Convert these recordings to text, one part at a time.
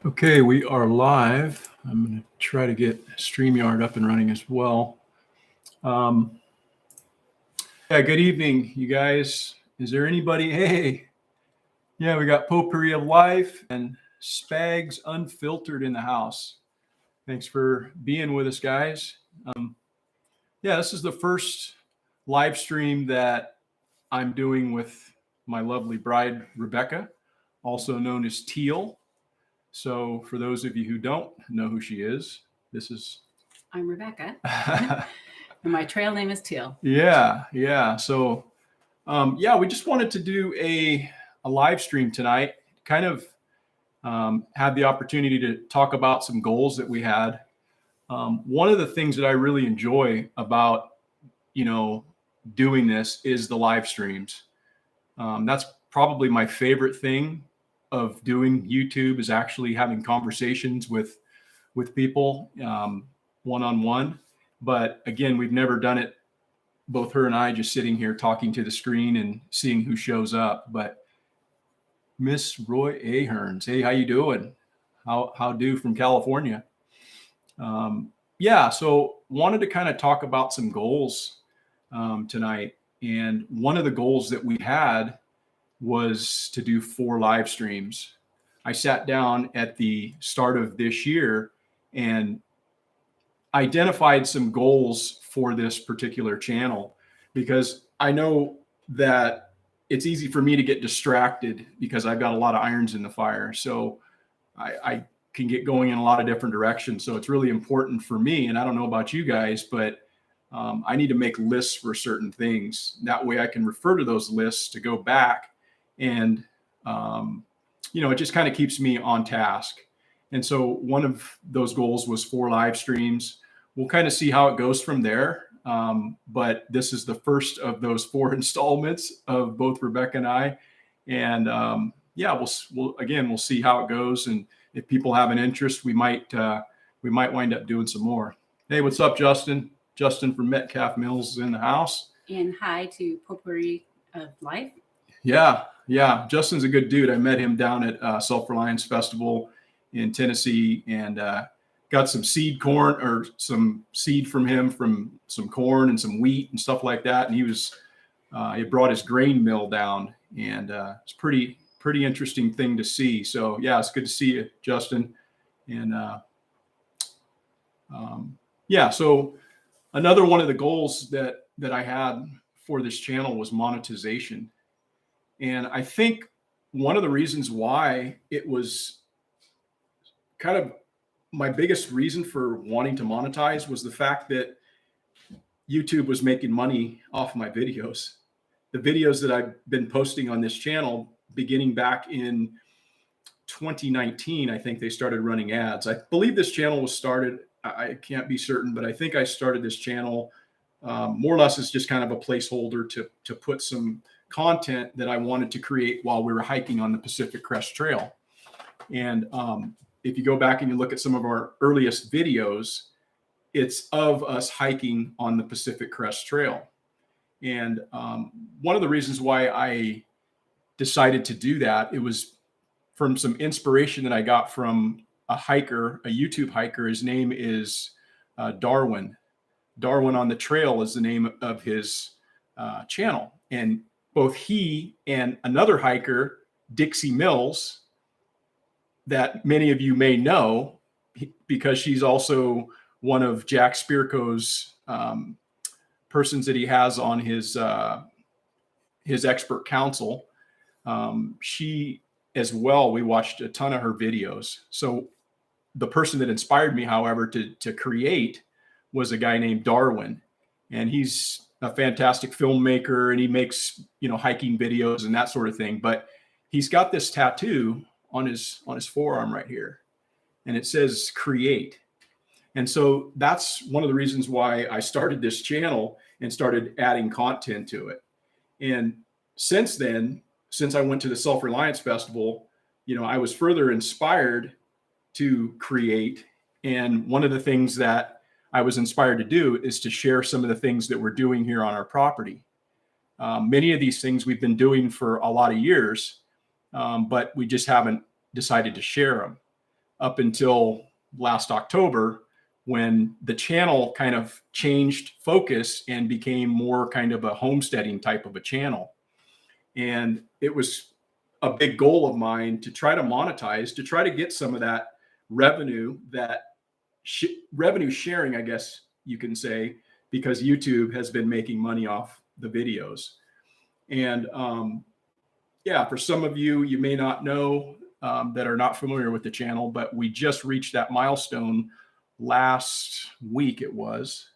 Okay, we are live. I'm going to try to get StreamYard up and running as well. Good evening, you guys. Is there anybody? Hey, yeah, we got Potpourri of Life and Spags Unfiltered in the house. Thanks for being with us, guys. This is the first live stream that I'm doing with my lovely bride, Rebecca, also known as Teal. So for those of you who don't know who she is, I'm Rebecca. And my trail name is Teal. Yeah. So, we just wanted to do a live stream tonight, kind of had the opportunity to talk about some goals that we had. One of the things that I really enjoy about, doing this is the live streams. That's probably my favorite thing of doing YouTube, is actually having conversations with people one-on-one. But again, we've never done it, both her and I, just sitting here talking to the screen and seeing who shows up. But Miss Roy Aherns, hey, how you doing? How do from California? So wanted to kind of talk about some goals tonight. And one of the goals that we had was to do 4 live streams. I sat down at the start of this year and identified some goals for this particular channel, because I know that it's easy for me to get distracted because I've got a lot of irons in the fire. So I can get going in a lot of different directions. So it's really important for me, and I don't know about you guys, but I need to make lists for certain things. That way I can refer to those lists to go back, and it just kind of keeps me on task. And so one of those goals was 4 live streams. We'll kind of see how it goes from there. But this is the first of those 4 installments of both Rebecca and I. And we'll see how it goes. And if people have an interest, we might wind up doing some more. Hey, what's up, Justin? Justin from Metcalf Mills is in the house. And hi to Potpourri of Life. Yeah. Justin's a good dude. I met him down at Self Reliance Festival in Tennessee, and got some seed corn, or some seed from him, from some corn and some wheat and stuff like that. And he brought his grain mill down, and it's pretty interesting thing to see. So yeah, it's good to see you, Justin. And so another one of the goals that I had for this channel was monetization. And I think one of the reasons why it was kind of my biggest reason for wanting to monetize was the fact that YouTube was making money off my videos. The videos that I've been posting on this channel, beginning back in 2019, I think they started running ads. I believe this channel was started, I can't be certain, but I think I started this channel more or less as just kind of a placeholder to put some content that I wanted to create while we were hiking on the Pacific Crest Trail. And if you go back and you look at some of our earliest videos, it's of us hiking on the Pacific Crest Trail. And one of the reasons why I decided to do that, it was from some inspiration that I got from a YouTube hiker. His name is Darwin. Darwin on the Trail is the name of his channel. And both he and another hiker, Dixie Mills, that many of you may know, because she's also one of Jack Spirko's persons that he has on his expert council. She as well, we watched a ton of her videos. So the person that inspired me, however, to create was a guy named Darwin, and he's a fantastic filmmaker, and he makes hiking videos and that sort of thing. But he's got this tattoo on his forearm right here, and it says "create." And so that's one of the reasons why I started this channel and started adding content to it. And since then, since I went to the Self Reliance Festival, I was further inspired to create. And one of the things that I was inspired to do is to share some of the things that we're doing here on our property. Many of these things we've been doing for a lot of years, but we just haven't decided to share them. up until last October, when the channel kind of changed focus and became more kind of a homesteading type of a channel. And it was a big goal of mine to try to monetize, to try to get some of that revenue, revenue sharing, I guess you can say, because YouTube has been making money off the videos. And yeah, for some of you, you may not know that are not familiar with the channel, but we just reached that milestone last week. It was.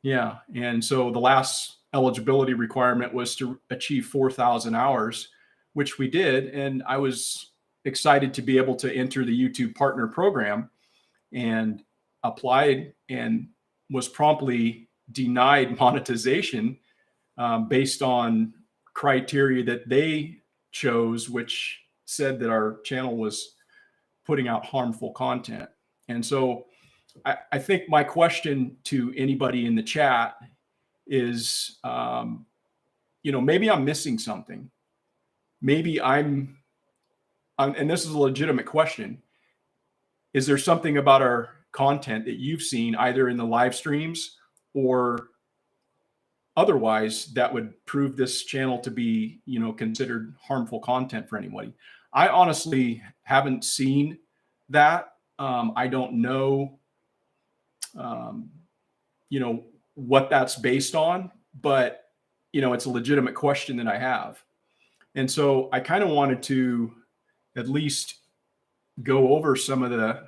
Yeah. And so the last eligibility requirement was to achieve 4,000 hours, which we did. And I was excited to be able to enter the YouTube partner program, and applied and was promptly denied monetization based on criteria that they chose, which said that our channel was putting out harmful content. And so I think my question to anybody in the chat is, maybe I'm missing something. Maybe I'm, and this is a legitimate question. Is there something about our content that you've seen either in the live streams or otherwise that would prove this channel to be, considered harmful content for anybody? I honestly haven't seen that. I don't know, what that's based on, but, it's a legitimate question that I have. And so I kind of wanted to at least go over some of the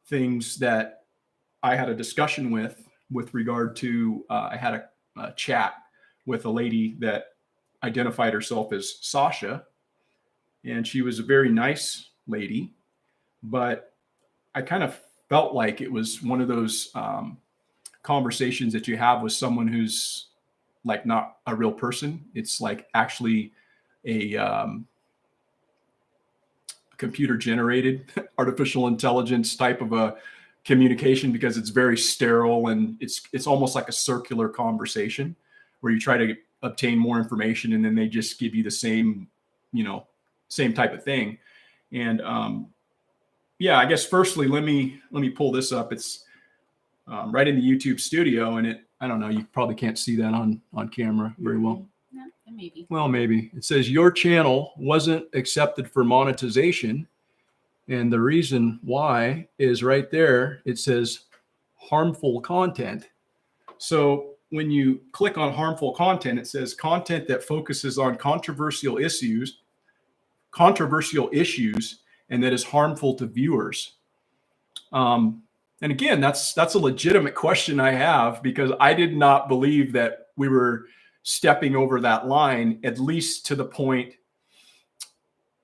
things that I had a discussion with regard to, I had a chat with a lady that identified herself as Sasha, and she was a very nice lady, but I kind of felt like it was one of those conversations that you have with someone who's like not a real person. It's like actually a computer generated artificial intelligence type of a communication, because it's very sterile and it's almost like a circular conversation where you try to obtain more information and then they just give you the same, same type of thing. And yeah, I guess firstly, let me pull this up. It's right in the YouTube studio, and I don't know, you probably can't see that on camera very well. No, maybe. Well, maybe. It says your channel wasn't accepted for monetization. And the reason why is right there. It says harmful content. So when you click on harmful content, it says content that focuses on controversial issues, and that is harmful to viewers. And again, that's a legitimate question I have, because I did not believe that we were stepping over that line, at least to the point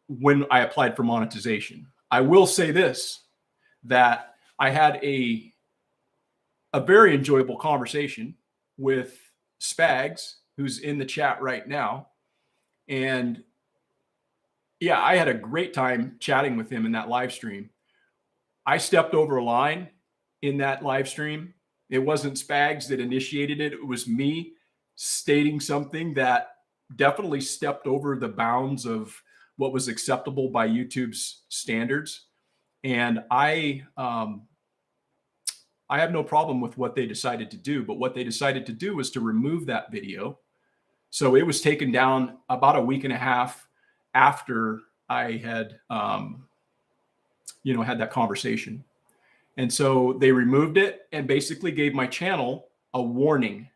when I applied for monetization. I will say this, that I had a very enjoyable conversation with Spags, who's in the chat right now. And yeah, I had a great time chatting with him in that live stream. I stepped over a line in that live stream. It wasn't Spags that initiated it. It was me stating something that definitely stepped over the bounds of what was acceptable by YouTube's standards. And I have no problem with what they decided to do, but what they decided to do was to remove that video. So it was taken down about a week and a half after I had, had that conversation. And so they removed it and basically gave my channel a warning,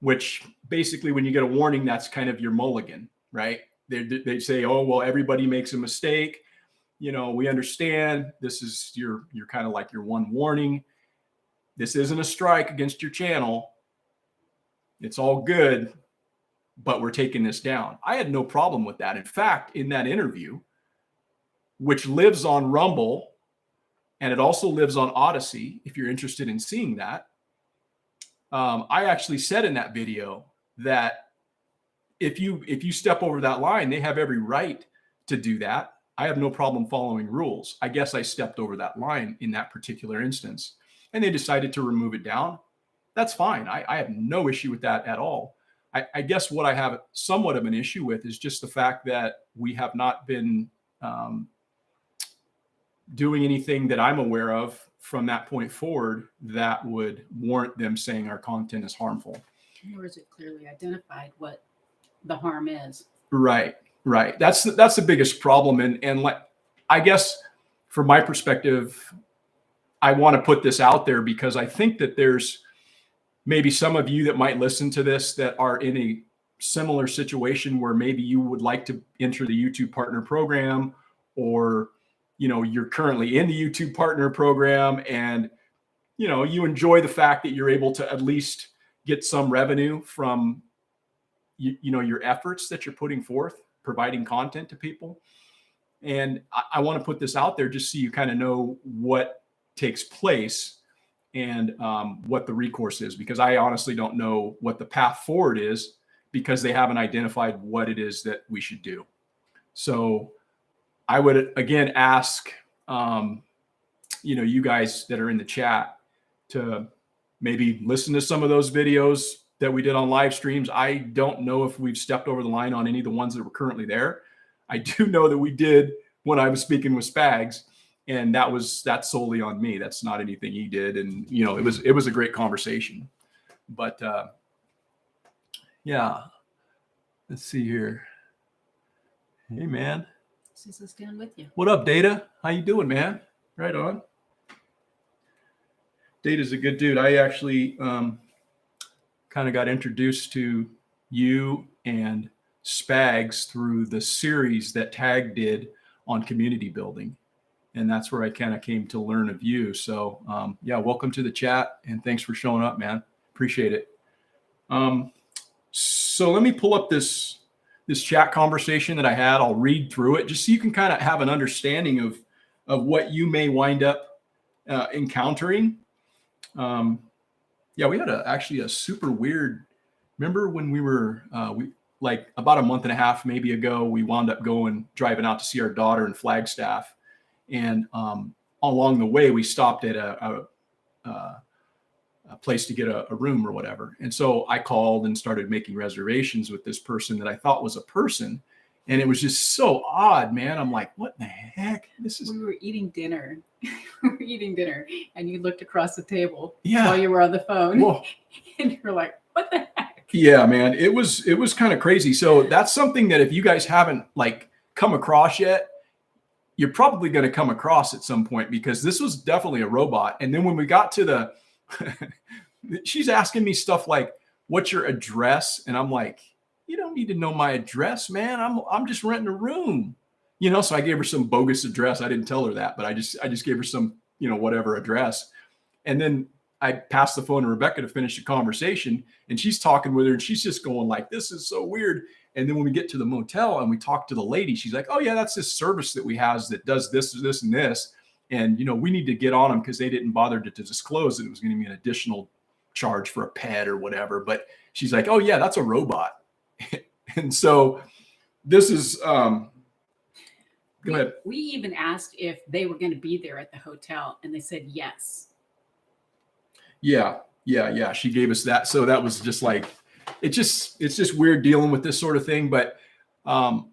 which basically when you get a warning, that's kind of your mulligan, right? They say, oh, well, everybody makes a mistake. We understand this is your kind of like your one warning. This isn't a strike against your channel. It's all good, but we're taking this down. I had no problem with that. In fact, in that interview, which lives on Rumble, and it also lives on Odyssey, if you're interested in seeing that, I actually said in that video that if you step over that line, they have every right to do that. I have no problem following rules. I guess I stepped over that line in that particular instance, and they decided to remove it down. That's fine. I have no issue with that at all. I guess what I have somewhat of an issue with is just the fact that we have not been doing anything that I'm aware of from that point forward that would warrant them saying our content is harmful. Or is it clearly identified what the harm is? Right. That's the biggest problem. And like, I guess from my perspective, I want to put this out there because I think that there's maybe some of you that might listen to this that are in a similar situation where maybe you would like to enter the YouTube Partner Program, or, you know, you're currently in the YouTube Partner Program and, you know, you enjoy the fact that you're able to at least get some revenue from, you know, your efforts that you're putting forth, providing content to people. And I want to put this out there just so you kind of know what takes place and what the recourse is, because I honestly don't know what the path forward is because they haven't identified what it is that we should do. So I would again ask, you know, you guys that are in the chat to maybe listen to some of those videos that we did on live streams. I don't know if we've stepped over the line on any of the ones that were currently there. I do know that we did when I was speaking with Spags, and that's solely on me. That's not anything he did. And, you know, it was a great conversation, but yeah, let's see here. Hey man. This is down with you. What up, Data? How you doing, man? Right on. Data's a good dude. I actually kind of got introduced to you and Spags through the series that Tag did on community building. And that's where I kind of came to learn of you. So yeah, welcome to the chat and thanks for showing up, man. Appreciate it. So let me pull up this chat conversation that I had. I'll read through it just so you can kind of have an understanding of what you may wind up encountering. Yeah, we had actually a super weird, remember when we were, like about a month and a half, maybe ago, we wound up driving out to see our daughter in Flagstaff. And along the way, we stopped at a place to get a room or whatever. And so I called and started making reservations with this person that I thought was a person. And it was just so odd, man. I'm like, what the heck? We were eating dinner. We were eating dinner, and you looked across the table Yeah. while you were on the phone. Whoa. And you were like, what the heck? Yeah, man. It was kind of crazy. So that's something that if you guys haven't like come across yet, you're probably going to come across at some point, because this was definitely a robot. And then when we got to she's asking me stuff like, what's your address? And I'm like, you don't need to know my address, man. I'm just renting a room, you know? So I gave her some bogus address. I didn't tell her that, but I just gave her some, you know, whatever address. And then I passed the phone to Rebecca to finish the conversation, and she's talking with her and she's just going like, this is so weird. And then when we get to the motel and we talk to the lady, she's like, oh yeah, that's this service that we have that does this, this, and this. And, you know, we need to get on them because they didn't bother to disclose that it was going to be an additional charge for a pet or whatever. But she's like, oh yeah, that's a robot. And so this is, go ahead. We even asked if they were going to be there at the hotel, and they said yes. Yeah. She gave us that. So that was just like, it's just weird dealing with this sort of thing. But YouTube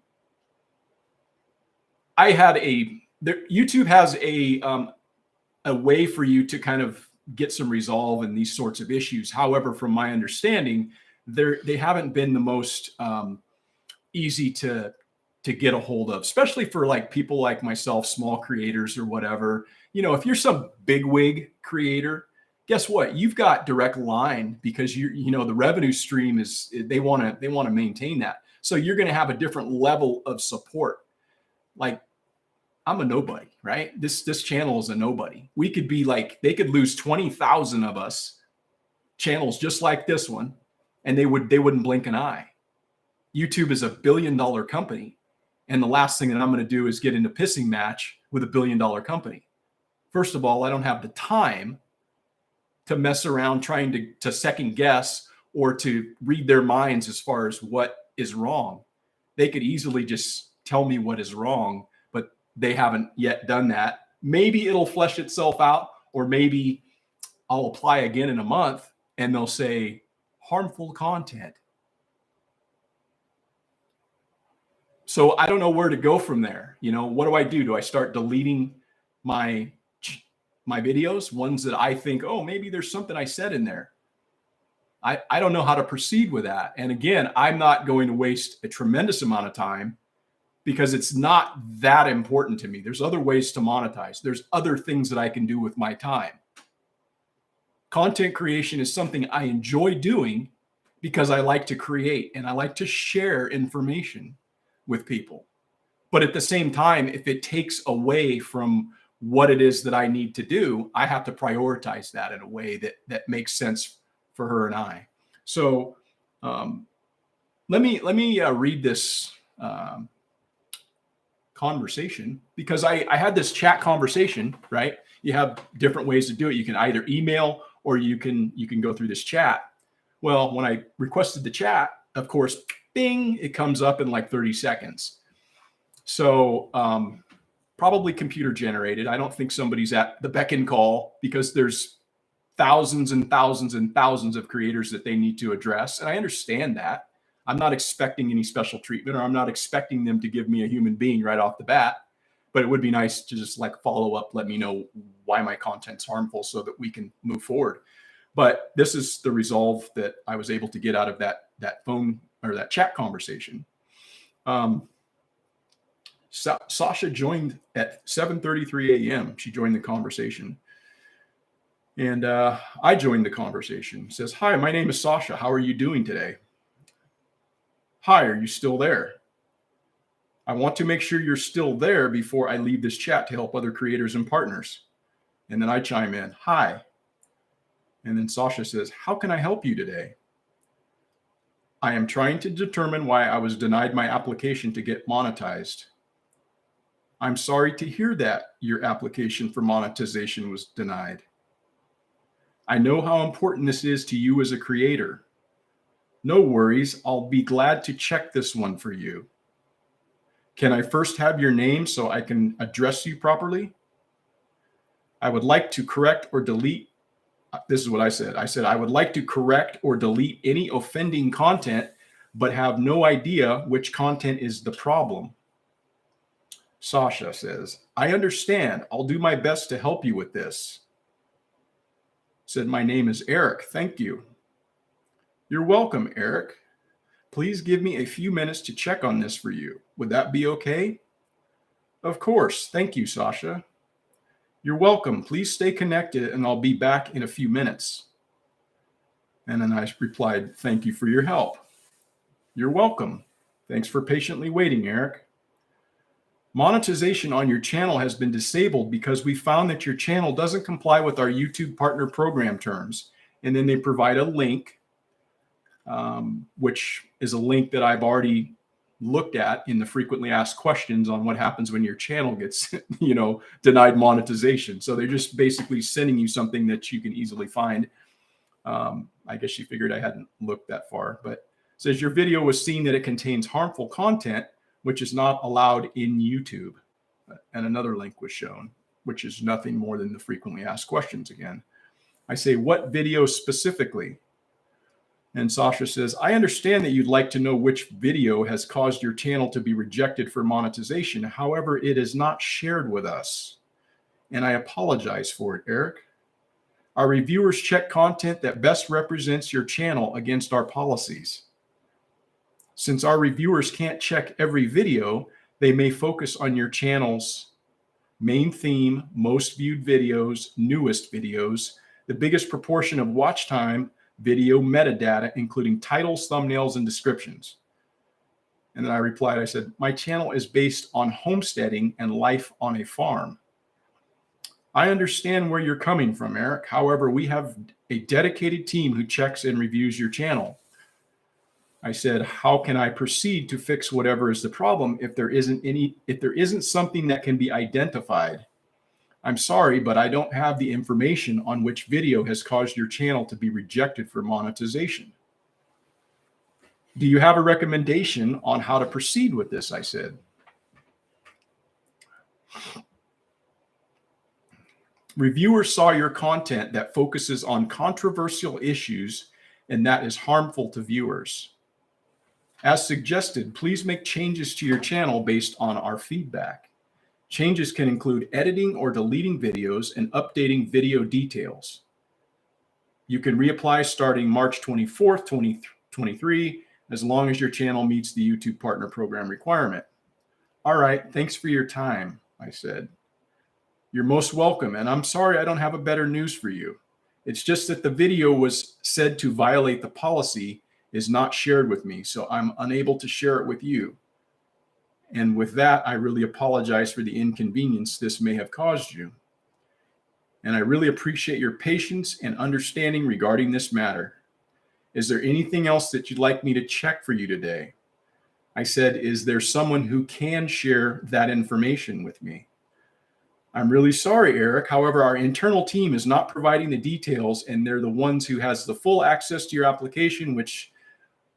has a way for you to kind of get some resolve in these sorts of issues. However, from my understanding, they haven't been the most easy to get a hold of, especially for like people like myself, small creators or whatever. You know, if you're some bigwig creator, guess what? You've got direct line, because you know the revenue stream is, they want to maintain that. So you're going to have a different level of support. Like, I'm a nobody, right? This channel is a nobody. We could be like, they could lose 20,000 of us channels just like this one, and they wouldn't blink an eye. YouTube is $1 billion company, and the last thing that I'm going to do is get in a pissing match with $1 billion company. First of all, I don't have the time to mess around trying to second guess or to read their minds as far as what is wrong. They could easily just tell me what is wrong, but they haven't yet done that. Maybe it'll flesh itself out, or maybe I'll apply again in a month and they'll say harmful content. So I don't know where to go from there. You know, what do? Do I start deleting my videos, ones that I think, oh, maybe there's something I said in there. I don't know how to proceed with that. And again, I'm not going to waste a tremendous amount of time because it's not that important to me. There's other ways to monetize. There's other things that I can do with my time. Content creation is something I enjoy doing because I like to create and I like to share information with people. But at the same time, if it takes away from what it is that I need to do, I have to prioritize that in a way that makes sense for her and I. So let me read this conversation, because I had this chat conversation, right? You have different ways to do it. You can either email or you can go through this chat. Well, when I requested the chat, of course, bing, it comes up in like 30 seconds. So probably computer generated. I don't think somebody's at the beck and call, because there's thousands and thousands and thousands of creators that they need to address. And I understand that. I'm not expecting any special treatment, or I'm not expecting them to give me a human being right off the bat. But it would be nice to just like follow up, let me know why my content's harmful so that we can move forward. But this is the resolve that I was able to get out of that phone or that chat conversation. Sasha joined at 7:33 a.m. She joined the conversation. And I joined the conversation. It says, "Hi, my name is Sasha. How are you doing today? Hi, are you still there? I want to make sure you're still there before I leave this chat to help other creators and partners." And then I chime in, "Hi." And then Sasha says, "How can I help you today? I am trying to determine why I was denied my application to get monetized. I'm sorry to hear that your application for monetization was denied. I know how important this is to you as a creator. No worries, I'll be glad to check this one for you. Can I first have your name so I can address you properly? I would like to correct or delete." This is what I said. I said, "I would like to correct or delete any offending content, but have no idea which content is the problem." Sasha says, "I understand. I'll do my best to help you with this." Said, "My name is Eric. Thank you." "You're welcome, Eric. Please give me a few minutes to check on this for you. Would that be okay?" "Of course. Thank you, Sasha." "You're welcome. Please stay connected and I'll be back in a few minutes." And then I replied, "Thank you for your help." "You're welcome. Thanks for patiently waiting, Eric. Monetization on your channel has been disabled because we found that your channel doesn't comply with our YouTube partner program terms." And then they provide a link, which is a link that I've already looked at in the frequently asked questions on what happens when your channel gets, denied monetization. So they're just basically sending you something that you can easily find. I guess she figured I hadn't looked that far, but it says your video was seen that it contains harmful content, which is not allowed in YouTube. And another link was shown, which is nothing more than the frequently asked questions again. I say, "What video specifically?" And Sasha says, "I understand that you'd like to know which video has caused your channel to be rejected for monetization. However, it is not shared with us. And I apologize for it, Eric. Our reviewers check content that best represents your channel against our policies. Since our reviewers can't check every video, they may focus on your channel's main theme, most viewed videos, newest videos, the biggest proportion of watch time, video metadata, including titles, thumbnails, and descriptions." And then I replied, I said, "My channel is based on homesteading and life on a farm. I understand where you're coming from, Eric. However, we have a dedicated team who checks and reviews your channel." I said, "How can I proceed to fix whatever is the problem if there isn't something that can be identified? I'm sorry, but I don't have the information on which video has caused your channel to be rejected for monetization. Do you have a recommendation on how to proceed with this?" I said. "Reviewers saw your content that focuses on controversial issues, and that is harmful to viewers. As suggested, please make changes to your channel based on our feedback. Changes can include editing or deleting videos and updating video details. You can reapply starting March 24th, 2023, as long as your channel meets the YouTube Partner Program requirement. All right, thanks for your time, I said. You're most welcome, and I'm sorry I don't have a better news for you. It's just that the video was said to violate the policy is not shared with me, so I'm unable to share it with you. And with that, I really apologize for the inconvenience this may have caused you. And I really appreciate your patience and understanding regarding this matter. Is there anything else that you'd like me to check for you today? I said, is there someone who can share that information with me? I'm really sorry, Eric. However, our internal team is not providing the details, and they're the ones who has the full access to your application, which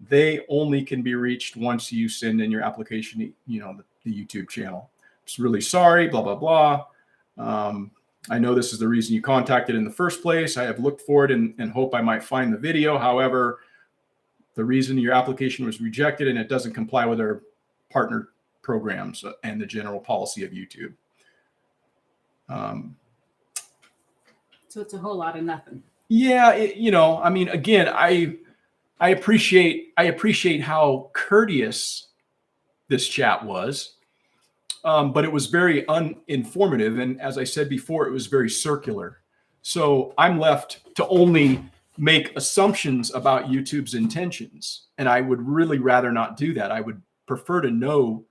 they only can be reached once you send in your application, the YouTube channel. Just really sorry, blah, blah, blah. I know this is the reason you contacted in the first place. I have looked for it and hope I might find the video. However, the reason your application was rejected and it doesn't comply with our partner programs and the general policy of YouTube. So it's a whole lot of nothing. Yeah, again, I appreciate how courteous this chat was, but it was very uninformative, and as I said before, it was very circular. So I'm left to only make assumptions about YouTube's intentions, and I would really rather not do that. I would prefer to know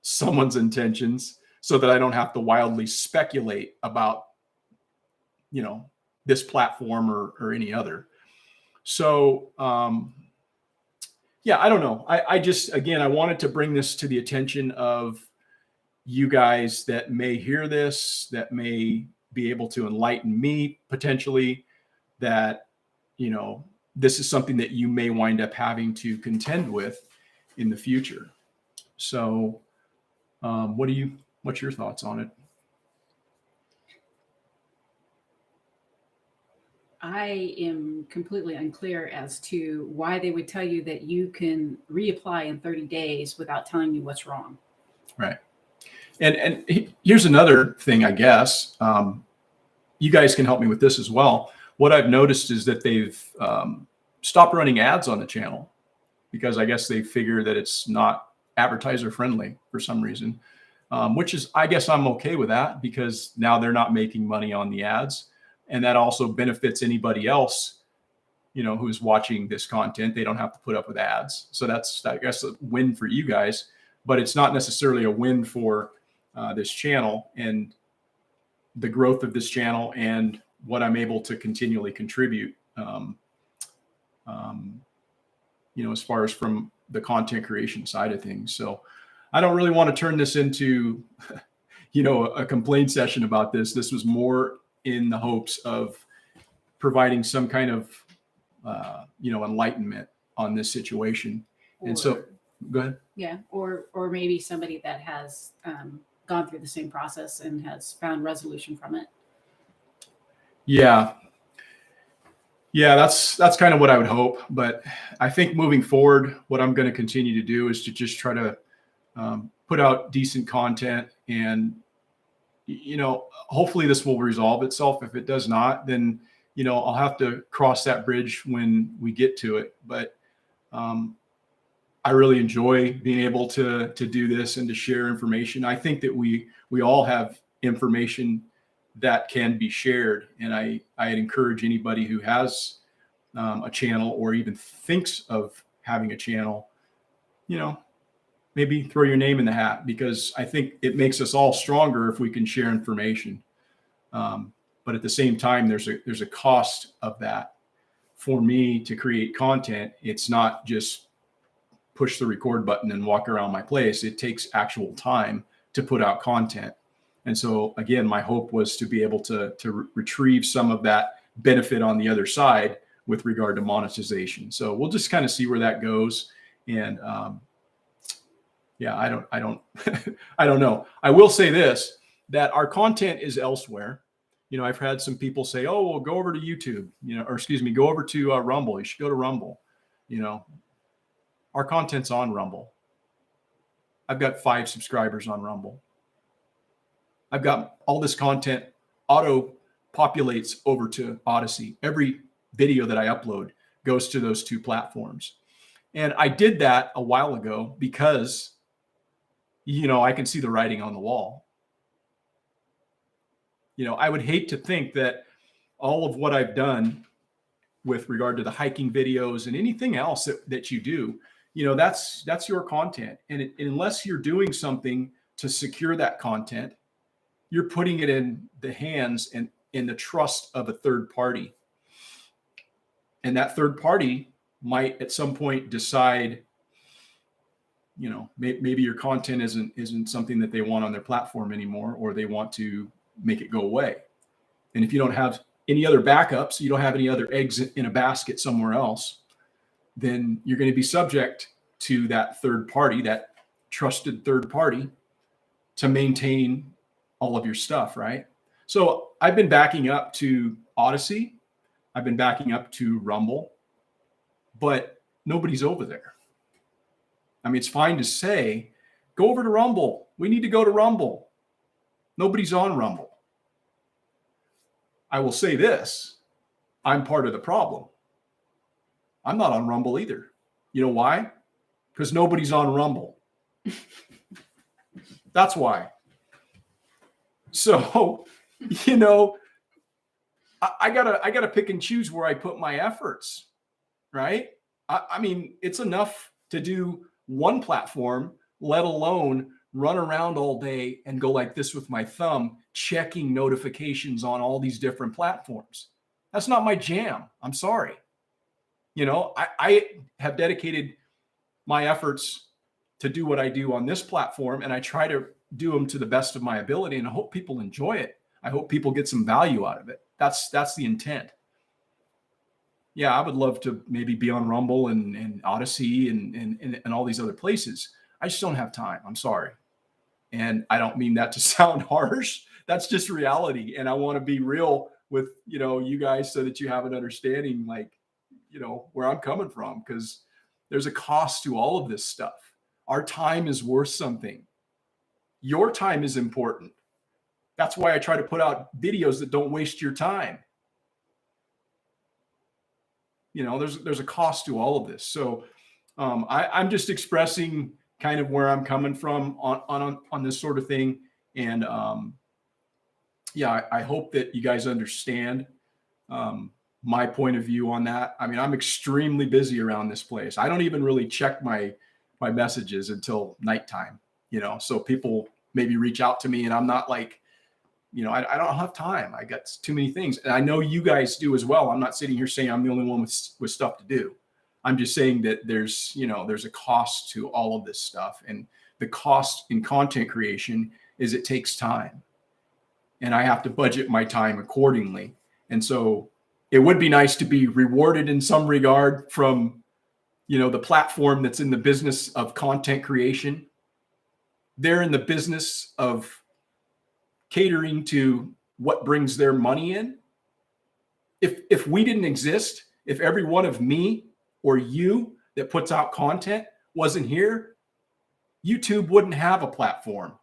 someone's intentions so that I don't have to wildly speculate about, this platform or any other. So, yeah, I don't know. I just, again, I wanted to bring this to the attention of you guys that may hear this, that may be able to enlighten me potentially, that, this is something that you may wind up having to contend with in the future. So, what's your thoughts on it? I am completely unclear as to why they would tell you that you can reapply in 30 days without telling you what's wrong. Right. And here's another thing, I guess. You guys can help me with this as well. What I've noticed is that they've stopped running ads on the channel because I guess they figure that it's not advertiser friendly for some reason, which is, I guess I'm okay with that because now they're not making money on the ads. And that also benefits anybody else, who's watching this content. They don't have to put up with ads. So that's, I guess, a win for you guys, but it's not necessarily a win for this channel and the growth of this channel and what I'm able to continually contribute, as far as from the content creation side of things. So I don't really want to turn this into, a complaint session about this. This was more in the hopes of providing some kind of, enlightenment on this situation. And so, go ahead. Yeah, or maybe somebody that has gone through the same process and has found resolution from it. Yeah, that's kind of what I would hope. But I think moving forward, what I'm going to continue to do is to just try to put out decent content and, hopefully this will resolve itself. If it does not, then, I'll have to cross that bridge when we get to it. But I really enjoy being able to do this and to share information. I think that we all have information that can be shared. And I'd encourage anybody who has a channel or even thinks of having a channel, maybe throw your name in the hat, because I think it makes us all stronger if we can share information. But at the same time, there's a cost of that. For me to create content, it's not just push the record button and walk around my place. It takes actual time to put out content. And so again, my hope was to be able to retrieve some of that benefit on the other side with regard to monetization. So we'll just kind of see where that goes. And yeah, I don't I don't know. I will say this, that our content is elsewhere. I've had some people say, oh, well, go over to YouTube, or excuse me, go over to Rumble. You should go to Rumble. Our content's on Rumble. I've got 5 subscribers on Rumble. I've got all this content auto populates over to Odyssey. Every video that I upload goes to those two platforms. And I did that a while ago because, I can see the writing on the wall. I would hate to think that all of what I've done with regard to the hiking videos and anything else that you do, that's your content. And unless you're doing something to secure that content, you're putting it in the hands and in the trust of a third party. And that third party might at some point decide, maybe your content isn't something that they want on their platform anymore, or they want to make it go away. And if you don't have any other backups, you don't have any other eggs in a basket somewhere else, then you're going to be subject to that third party, that trusted third party, to maintain all of your stuff, right? So I've been backing up to Odyssey. I've been backing up to Rumble, but nobody's over there. I mean, it's fine to say, go over to Rumble. We need to go to Rumble. Nobody's on Rumble. I will say this, I'm part of the problem. I'm not on Rumble either. You know why? Because nobody's on Rumble. That's why. So, I gotta pick and choose where I put my efforts, right? I mean, it's enough to do one platform, let alone run around all day and go like this with my thumb, checking notifications on all these different platforms. That's not my jam. I'm sorry. I have dedicated my efforts to do what I do on this platform, and I try to do them to the best of my ability, and I hope people enjoy it. I hope people get some value out of it. That's the intent. Yeah, I would love to maybe be on Rumble and Odyssey and all these other places. I just don't have time. I'm sorry. And I don't mean that to sound harsh. That's just reality. And I want to be real with, you guys, so that you have an understanding, like, where I'm coming from, because there's a cost to all of this stuff. Our time is worth something. Your time is important. That's why I try to put out videos that don't waste your time. There's a cost to all of this. So I'm just expressing kind of where I'm coming from on this sort of thing. And I hope that you guys understand my point of view on that. I mean, I'm extremely busy around this place. I don't even really check my messages until nighttime, so people maybe reach out to me and I'm not like, I don't have time. I got too many things. And I know you guys do as well. I'm not sitting here saying I'm the only one with stuff to do. I'm just saying that there's a cost to all of this stuff. And the cost in content creation is it takes time. And I have to budget my time accordingly. And so it would be nice to be rewarded in some regard from, the platform that's in the business of content creation. They're in the business of catering to what brings their money in. If we didn't exist, if every one of me or you that puts out content wasn't here, YouTube wouldn't have a platform.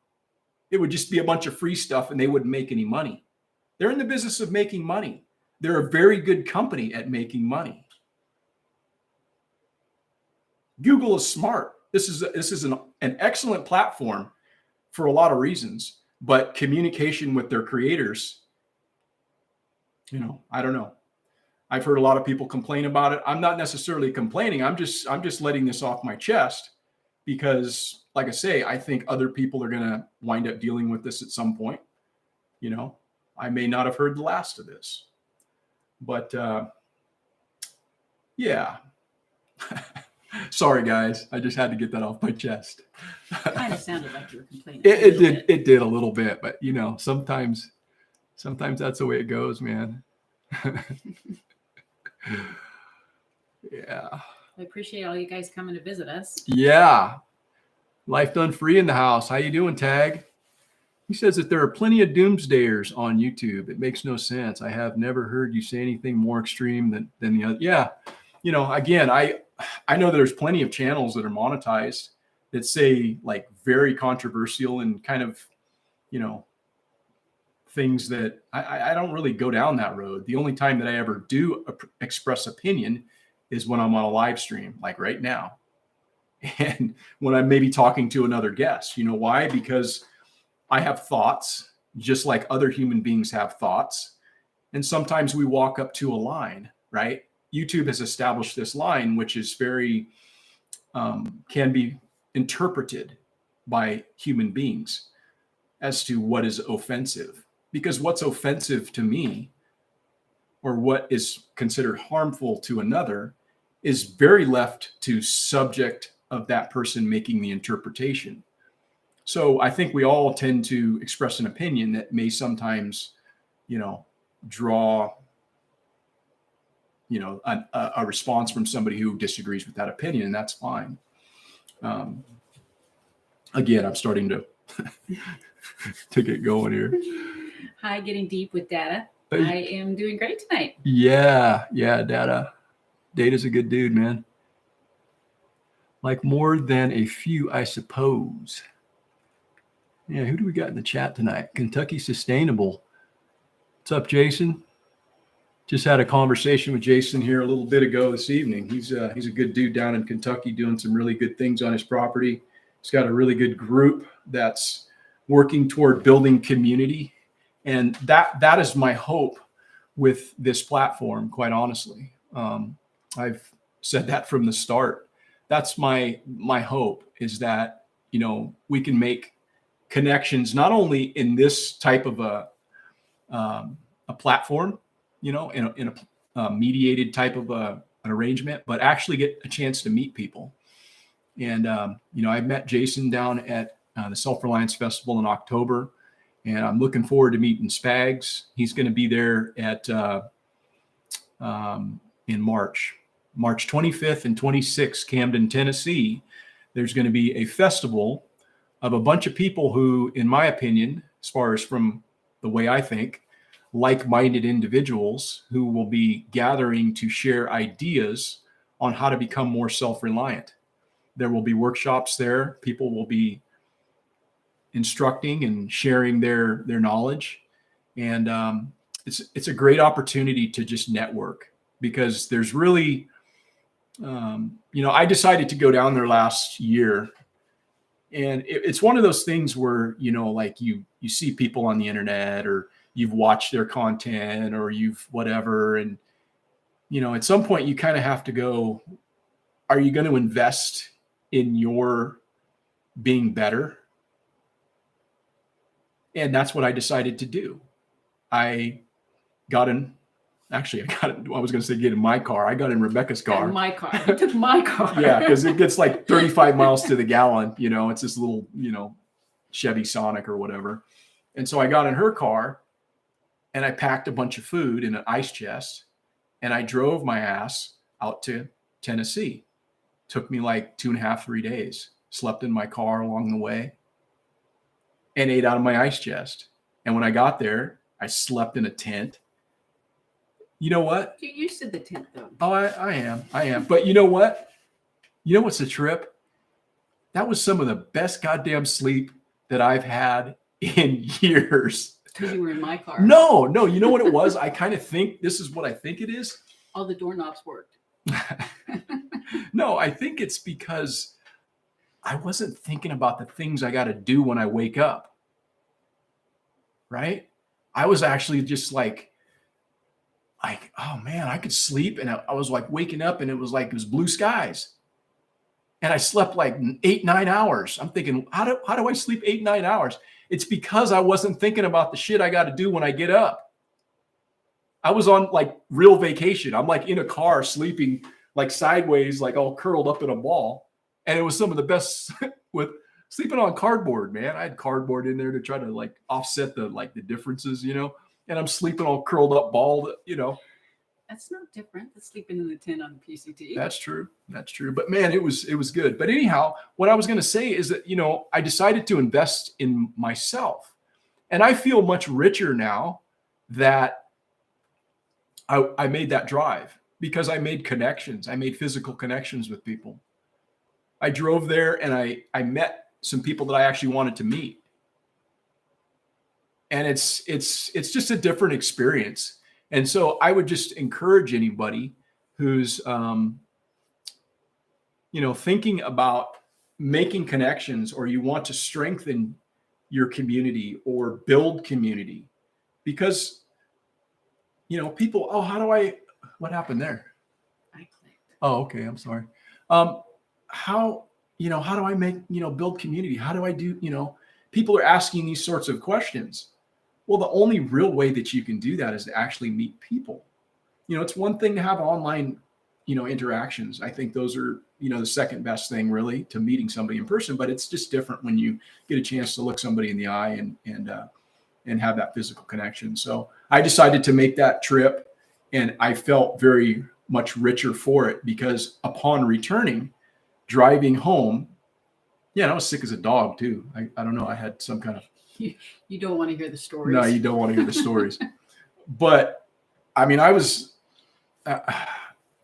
It would just be a bunch of free stuff and they wouldn't make any money. They're in the business of making money. They're a very good company at making money. Google is smart. This is an excellent platform for a lot of reasons, but communication with their creators, I don't know. I've heard a lot of people complain about it. I'm not necessarily complaining. I'm just letting this off my chest because, like I say, I think other people are going to wind up dealing with this at some point. I may not have heard the last of this, but yeah. Sorry, guys. I just had to get that off my chest. Kind of sounded like you were complaining. It did a little bit, but sometimes that's the way it goes, man. Yeah. I appreciate all you guys coming to visit us. Yeah. Life Done Free in the house. How you doing, Tag? He says that there are plenty of doomsdayers on YouTube. It makes no sense. I have never heard you say anything more extreme than the other. Yeah. Again, I know there's plenty of channels that are monetized that say like very controversial and kind of, things that I don't really go down that road. The only time that I ever do express opinion is when I'm on a live stream, like right now. And when I'm maybe talking to another guest. You know why? Because I have thoughts, just like other human beings have thoughts. And sometimes we walk up to a line, right? YouTube has established this line, which is very, can be interpreted by human beings as to what is offensive. Because what's offensive to me or what is considered harmful to another is very left to subject of that person making the interpretation. So I think we all tend to express an opinion that may sometimes, draw, a response from somebody who disagrees with that opinion, and that's fine. Again, I'm starting to to get going here. Hi, getting deep with data. I am doing great tonight. Yeah, data. Data's a good dude, man. Like more than a few, I suppose. Yeah, who do we got in the chat tonight? Kentucky Sustainable. What's up, Jason? Just had a conversation with Jason here a little bit ago this evening. He's a good dude down in Kentucky doing some really good things on his property. He's got a really good group that's working toward building community. And that is my hope with this platform, quite honestly. I've said that from the start. That's my hope, is that, we can make connections, not only in this type of a platform, in a mediated type of an arrangement, but actually get a chance to meet people. And, I met Jason down at the Self Reliance Festival in October, and I'm looking forward to meeting Spags. He's going to be there at in March 25th and 26th, Camden, Tennessee. There's going to be a festival of a bunch of people who, in my opinion, as far as from the way I think, like-minded individuals who will be gathering to share ideas on how to become more self-reliant. There will be workshops there. People will be instructing and sharing their knowledge. And it's a great opportunity to just network, because there's really, I decided to go down there last year. And it's one of those things where, like you see people on the internet, or you've watched their content, or you've whatever. And, at some point you kind of have to go, are you going to invest in your being better? And that's what I decided to do. I was going to say get in my car. I got in Rebecca's car. My car. You took my car. Yeah, because it gets like 35 miles to the gallon. It's this little, Chevy Sonic or whatever. And so I got in her car and I packed a bunch of food in an ice chest, and I drove my ass out to Tennessee. Took me like 2.5, 3 days. Slept in my car along the way and ate out of my ice chest. And when I got there, I slept in a tent. You know what? You're used to the tent, though. Oh, I am. But you know what? You know what's the trip? That was some of the best goddamn sleep that I've had in years. Because you were in my car. No. You know what it was? I kind of think this is what I think it is. All the doorknobs worked. No, I think it's because I wasn't thinking about the things I got to do when I wake up. Right? I was actually just like, oh man, I could sleep. And I was like waking up, and it was blue skies. And I slept like 8-9 hours. I'm thinking, how do I sleep 8-9 hours? It's because I wasn't thinking about the shit I got to do when I get up. I was on like real vacation. I'm like in a car sleeping like sideways, like all curled up in a ball. And it was some of the best with sleeping on cardboard, man. I had cardboard in there to try to like offset the differences, and I'm sleeping all curled up, bald, That's not different than sleeping in the tent on the PCT. That's true. But man, it was good. But anyhow, what I was going to say is that, I decided to invest in myself, and I feel much richer now that I made that drive, because I made connections. I made physical connections with people. I drove there and I met some people that I actually wanted to meet. and it's just a different experience. And so I would just encourage anybody who's thinking about making connections, or you want to strengthen your community or build community, because people, oh, what happened there? I clicked. Oh, okay, I'm sorry. How do I build community? How do I do, people are asking these sorts of questions. Well, the only real way that you can do that is to actually meet people. It's one thing to have online, interactions. I think those are, the second best thing really to meeting somebody in person, but it's just different when you get a chance to look somebody in the eye and have that physical connection. So I decided to make that trip, and I felt very much richer for it, because upon returning, driving home, I was sick as a dog too. I don't know. I had some kind of. You don't want to hear the stories. No, you don't want to hear the stories. But I mean, I was,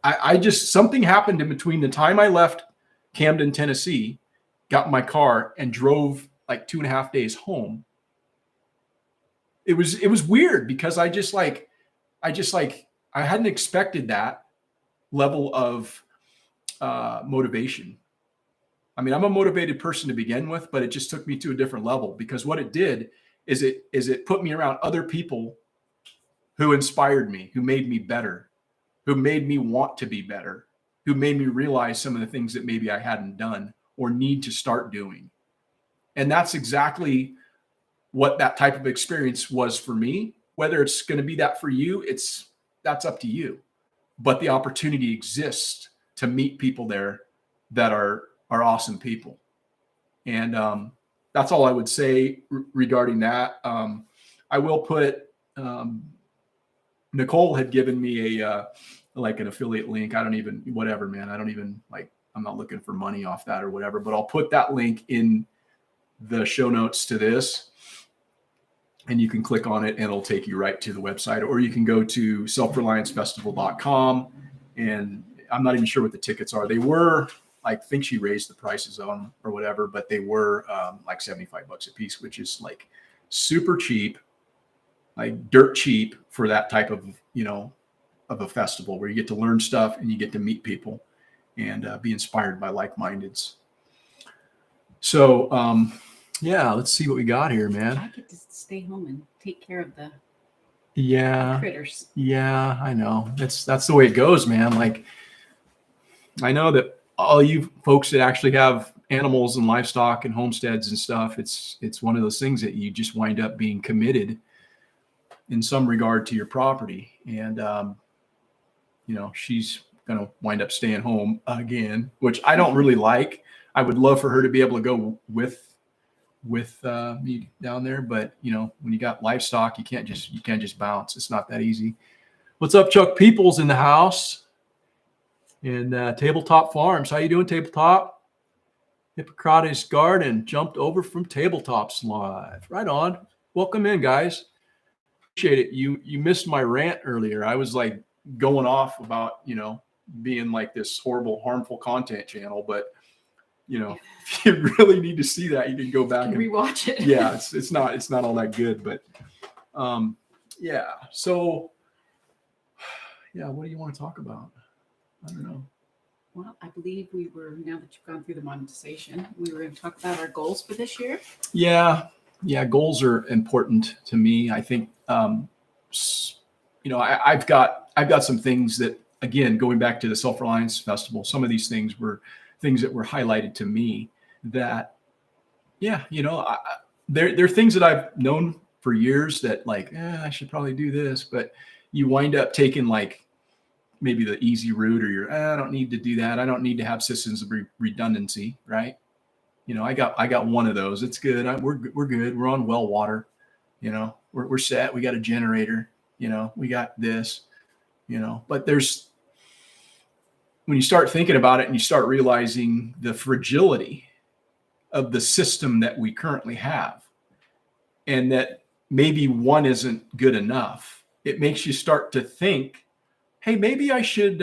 I just, something happened in between the time I left Camden, Tennessee, got in my car and drove like 2.5 days home. It was weird, because I hadn't expected that level of motivation. I mean, I'm a motivated person to begin with, but it just took me to a different level, because what it did is it put me around other people who inspired me, who made me better, who made me want to be better, who made me realize some of the things that maybe I hadn't done or need to start doing. And that's exactly what that type of experience was for me. Whether it's going to be that for you, that's up to you. But the opportunity exists to meet people there that are awesome people. And that's all I would say regarding that. I will put, Nicole had given me like an affiliate link. I don't even, whatever, man. I don't even I'm not looking for money off that or whatever, but I'll put that link in the show notes to this, and you can click on it and it'll take you right to the website, or you can go to selfreliancefestival.com. And I'm not even sure what the tickets are. They were, I think she raised the prices on them or whatever, but they were like $75 a piece, which is like super cheap, like dirt cheap for that type of, of a festival where you get to learn stuff and you get to meet people and be inspired by like-mindeds. So, let's see what we got here, man. I get to stay home and take care of the critters. Yeah, I know. That's the way it goes, man. Like, I know that all you folks that actually have animals and livestock and homesteads and stuff, it's one of those things that you just wind up being committed in some regard to your property. And, she's going to wind up staying home again, which I don't really like. I would love for her to be able to go with me down there, but when you got livestock, you can't just bounce. It's not that easy. What's up, Chuck Peoples in the house? And Tabletop Farms. How you doing, Tabletop? Hippocrates Garden jumped over from Tabletops Live. Right on. Welcome in, guys. Appreciate it. You missed my rant earlier. I was like going off about, being like this horrible, harmful content channel, but if you really need to see that, you can go back and rewatch it. Yeah, it's not all that good, but yeah. So yeah, what do you want to talk about? I don't know. Well, I believe now that you've gone through the monetization, we were going to talk about our goals for this year. Yeah, goals are important to me. I think I've got some things that, again, going back to the Self Reliance Festival, some of these things were things that were highlighted to me that, they're things that I've known for years that I should probably do this, but you wind up taking maybe the easy route, or I don't need to do that. I don't need to have systems of redundancy, right? I got one of those. It's good. We're good. We're on well water. We're set. We got a generator. We got this. But when you start thinking about it and you start realizing the fragility of the system that we currently have, and that maybe one isn't good enough, it makes you start to think, hey, maybe I should,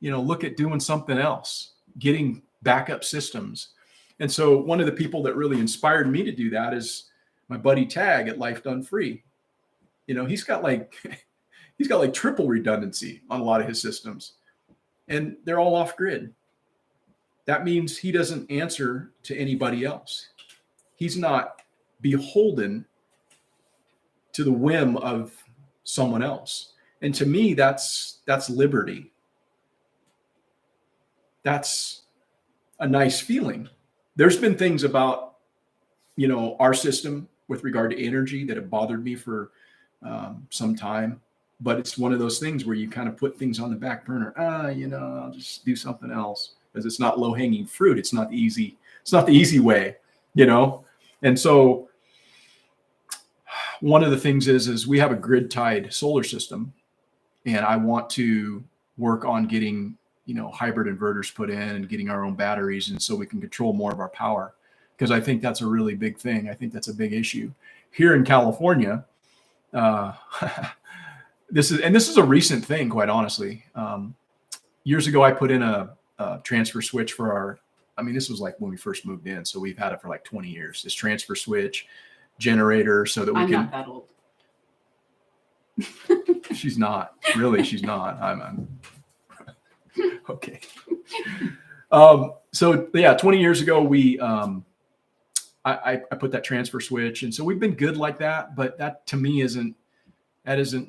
look at doing something else, getting backup systems. And so one of the people that really inspired me to do that is My buddy Tag at Life Done Free, he's got like triple redundancy on a lot of his systems, and they're all off grid. That means he doesn't answer to anybody else. He's not beholden to the whim of someone else. And to me, that's liberty. That's a nice feeling. There's been things about, our system with regard to energy that have bothered me for some time, but it's one of those things where you kind of put things on the back burner. I'll just do something else, because it's not low hanging fruit. It's not the easy way, And so one of the things is we have a grid tied solar system, and I want to work on getting, hybrid inverters put in and getting our own batteries. And so we can control more of our power, because I think that's a really big thing. I think that's a big issue here in California. This is a recent thing, quite honestly. Years ago, I put in a transfer switch for this was like when we first moved in. So we've had it for like 20 years, this transfer switch generator, so that we I'm can. not that old. She's not really. She's not. I'm okay. So yeah, 20 years ago, I put that transfer switch, and so we've been good like that. But that to me isn't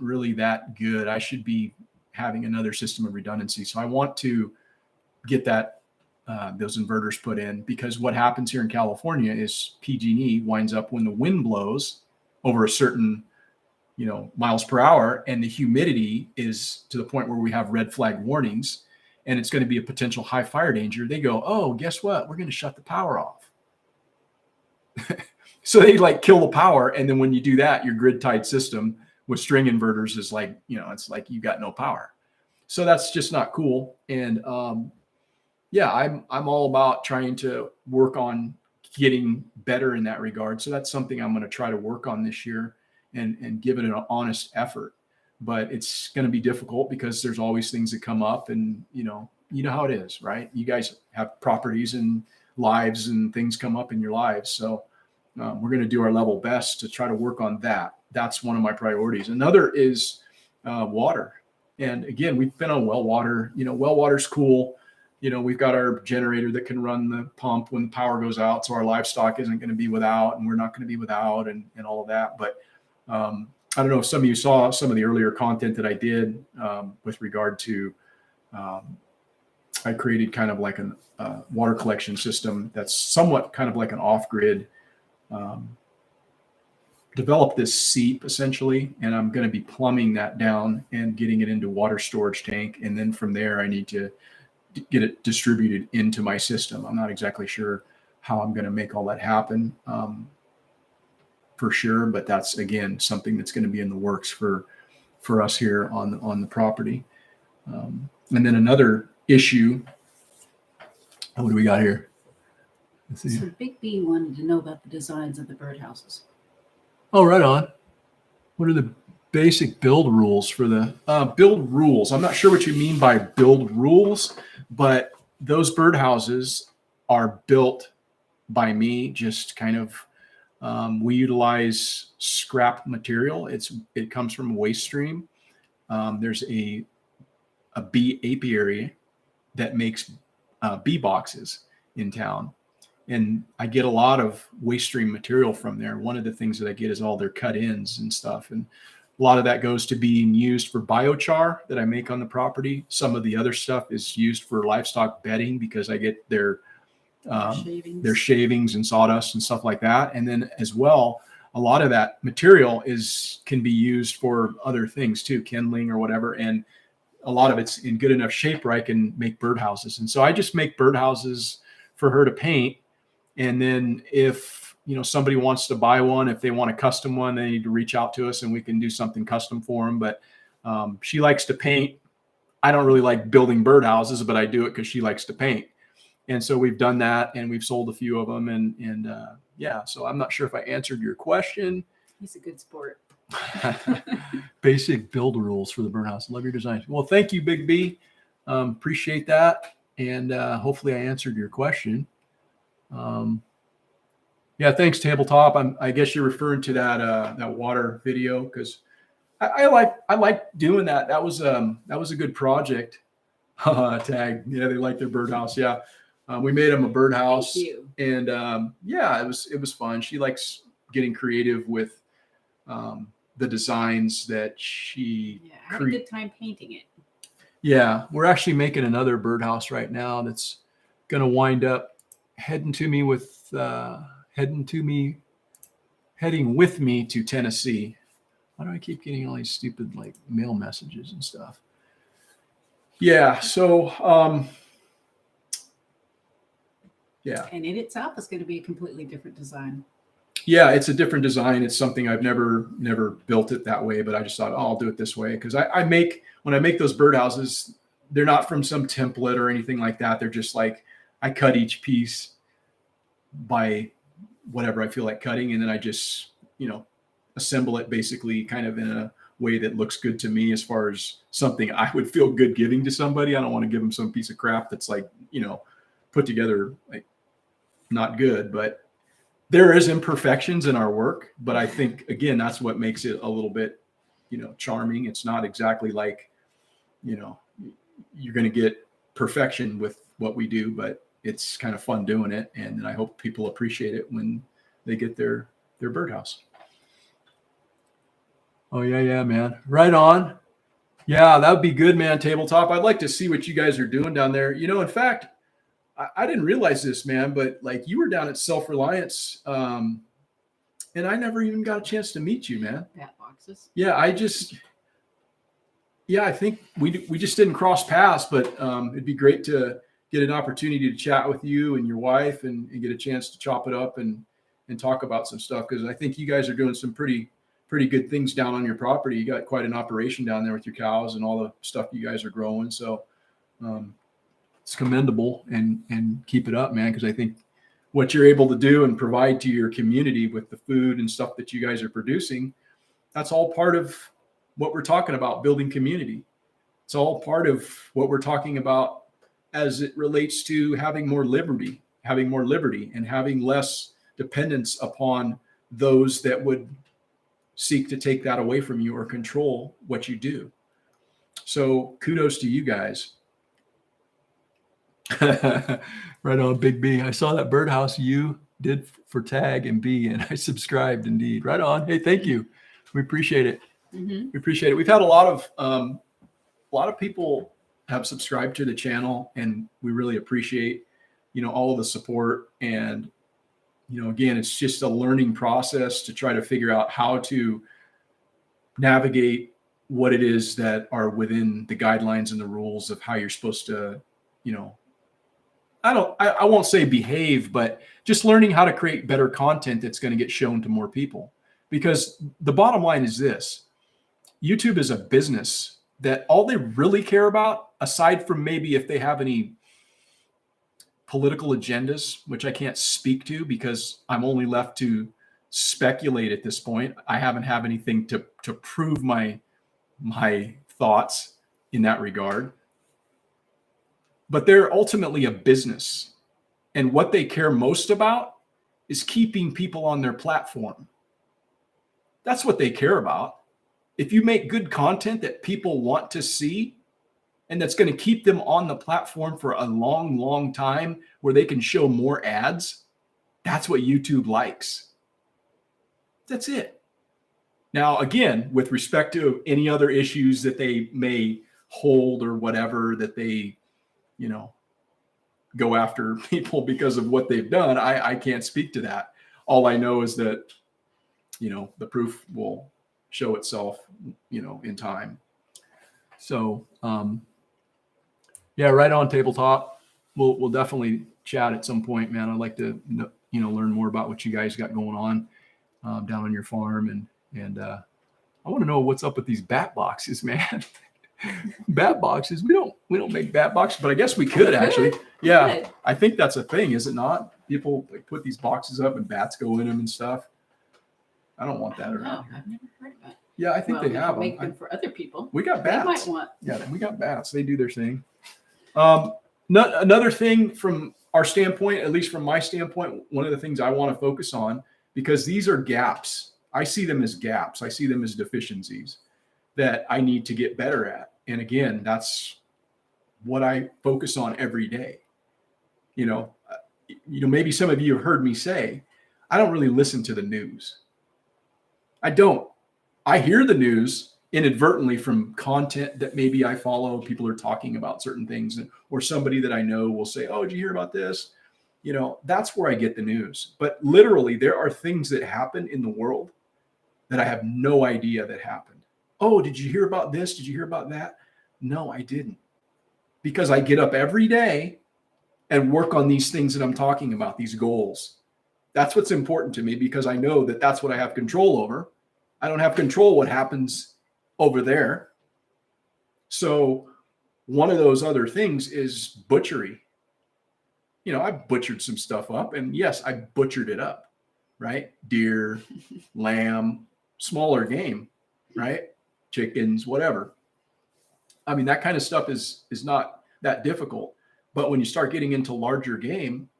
really that good. I should be having another system of redundancy. So I want to get those inverters put in, because what happens here in California is PG&E winds up, when the wind blows over a certain miles per hour, and the humidity is to the point where we have red flag warnings, and it's going to be a potential high fire danger. They go, oh, guess what? We're going to shut the power off. So they kill the power. And then when you do that, your grid tied system with string inverters is it's like you got no power. So that's just not cool. And yeah, I'm all about trying to work on getting better in that regard. So that's something I'm going to try to work on this year and give it an honest effort. But it's going to be difficult, because there's always things that come up, and you know how it is, right? You guys have properties and lives, and things come up in your lives. So we're going to do our level best to try to work on that. That's one of my priorities. Another is water. And again, we've been on well water. Well water's cool. We've got our generator that can run the pump when the power goes out. So our livestock isn't going to be without, and we're not going to be without, and all of that. But I don't know if some of you saw some of the earlier content that I did with regard to, I created kind of like a water collection system that's somewhat kind of like an off-grid, developed this seep essentially, and I'm going to be plumbing that down and getting it into water storage tank. And then from there, I need to get it distributed into my system. I'm not exactly sure how I'm going to make all that happen. For sure, but that's again something that's going to be in the works for us here on the property. And then another issue. What do we got here? Let's see. So Big B wanted to know about the designs of the birdhouses. Oh, right on. What are the basic build rules for the build rules? I'm not sure what you mean by build rules, but those birdhouses are built by me. Just kind of. We utilize scrap material. It comes from a waste stream. There's a bee apiary that makes bee boxes in town, and I get a lot of waste stream material from there. One of the things that I get is all their cut ends and stuff, and a lot of that goes to being used for biochar that I make on the property. Some of the other stuff is used for livestock bedding, because I get their shavings and sawdust and stuff like that. And then as well, a lot of that material can be used for other things too, kindling or whatever. And a lot of it's in good enough shape where I can make birdhouses. And so I just make birdhouses for her to paint. And then if somebody wants to buy one, if they want a custom one, they need to reach out to us and we can do something custom for them. But she likes to paint. I don't really like building birdhouses, but I do it because she likes to paint. And so we've done that, and we've sold a few of them. And yeah, so I'm not sure if I answered your question. He's a good sport. Basic build rules for the birdhouse. Love your designs. Well, thank you, Big B. Appreciate that. And hopefully I answered your question. Yeah, thanks, Tabletop. I guess you're referring to that water video because I like doing that. That was a good project. Tag. Yeah, they like their birdhouse. Yeah, we made them a birdhouse, Thank you. and yeah, it was fun. She likes getting creative with the designs that she Yeah, I had a good time painting it. Yeah, we're actually making another birdhouse right now that's going to wind up heading to me with heading with me to Tennessee. Why do I keep getting all these stupid like mail messages and stuff? Yeah, so yeah. And in itself is going to be a completely different design. Yeah, it's a different design. It's something I've never built it that way, but I just thought, oh, I'll do it this way because when I make those birdhouses, they're not from some template or anything like that. They're just like I cut each piece by whatever I feel like cutting, and then I just assemble it basically kind of in a way that looks good to me as far as something I would feel good giving to somebody. I don't want to give them some piece of crap that's like put together like not good, but there is imperfections in our work, but I think again that's what makes it a little bit charming. It's not exactly like you're going to get perfection with what we do, but it's kind of fun doing it, and I hope people appreciate it when they get their birdhouse. Oh yeah, man, right on. Yeah, that would be good, man. Tabletop, I'd like to see what you guys are doing down there. In fact, I didn't realize this, man, but like you were down at Self Reliance, and I never even got a chance to meet you, man. Bat boxes. Yeah, I think we just didn't cross paths, but it'd be great to get an opportunity to chat with you and your wife and get a chance to chop it up and talk about some stuff because I think you guys are doing some pretty good things down on your property. You got quite an operation down there with your cows and all the stuff you guys are growing, so. It's commendable and keep it up, man, because I think what you're able to do and provide to your community with the food and stuff that you guys are producing, that's all part of what we're talking about, building community. It's all part of what we're talking about as it relates to having more liberty and having less dependence upon those that would seek to take that away from you or control what you do. So kudos to you guys. Right on, Big B. I saw that birdhouse you did for Tag and B, and I subscribed indeed. Right on. Hey, thank you. We appreciate it. Mm-hmm. We appreciate it. We've had a lot of people have subscribed to the channel, and we really appreciate all of the support. And again, it's just a learning process to try to figure out how to navigate what it is that are within the guidelines and the rules of how you're supposed to I won't say behave, but just learning how to create better content that's going to get shown to more people. Because the bottom line is this: YouTube is a business that all they really care about, aside from maybe if they have any political agendas, which I can't speak to because I'm only left to speculate at this point. I haven't have anything to prove my thoughts in that regard. But they're ultimately a business. And what they care most about is keeping people on their platform. That's what they care about. If you make good content that people want to see and that's going to keep them on the platform for a long, long time where they can show more ads, that's what YouTube likes. That's it. Now, again, with respect to any other issues that they may hold or whatever that they go after people because of what they've done, I can't speak to that. All I know is that the proof will show itself in time. So yeah, right on, Tabletop. We'll definitely chat at some point, man. I'd like to learn more about what you guys got going on down on your farm, and I want to know what's up with these bat boxes, man. Bat boxes. We don't make bat boxes, but I guess we could actually. Yeah, I think that's a thing, is it not? People like put these boxes up and bats go in them and stuff. I don't want that around here. I've never heard of it. Yeah, I think they have them. Make them for other people. We got bats. They might want. Yeah, we got bats. They do their thing. Another thing from our standpoint, at least from my standpoint, one of the things I want to focus on, because these are gaps. I see them as gaps. I see them as deficiencies that I need to get better at. And again, that's what I focus on every day. Maybe some of you have heard me say, I don't really listen to the news. I don't. I hear the news inadvertently from content that maybe I follow. People are talking about certain things, or somebody that I know will say, oh, did you hear about this? That's where I get the news. But literally, there are things that happen in the world that I have no idea that happened. Oh, did you hear about this? Did you hear about that? No, I didn't. Because I get up every day and work on these things that I'm talking about, these goals. That's what's important to me, because I know that that's what I have control over. I don't have control what happens over there. So one of those other things is butchery. I butchered some stuff up, and yes, I butchered it up, right? Deer, lamb, smaller game, right? Chickens, whatever. I mean, that kind of stuff is not that difficult. But when you start getting into larger game,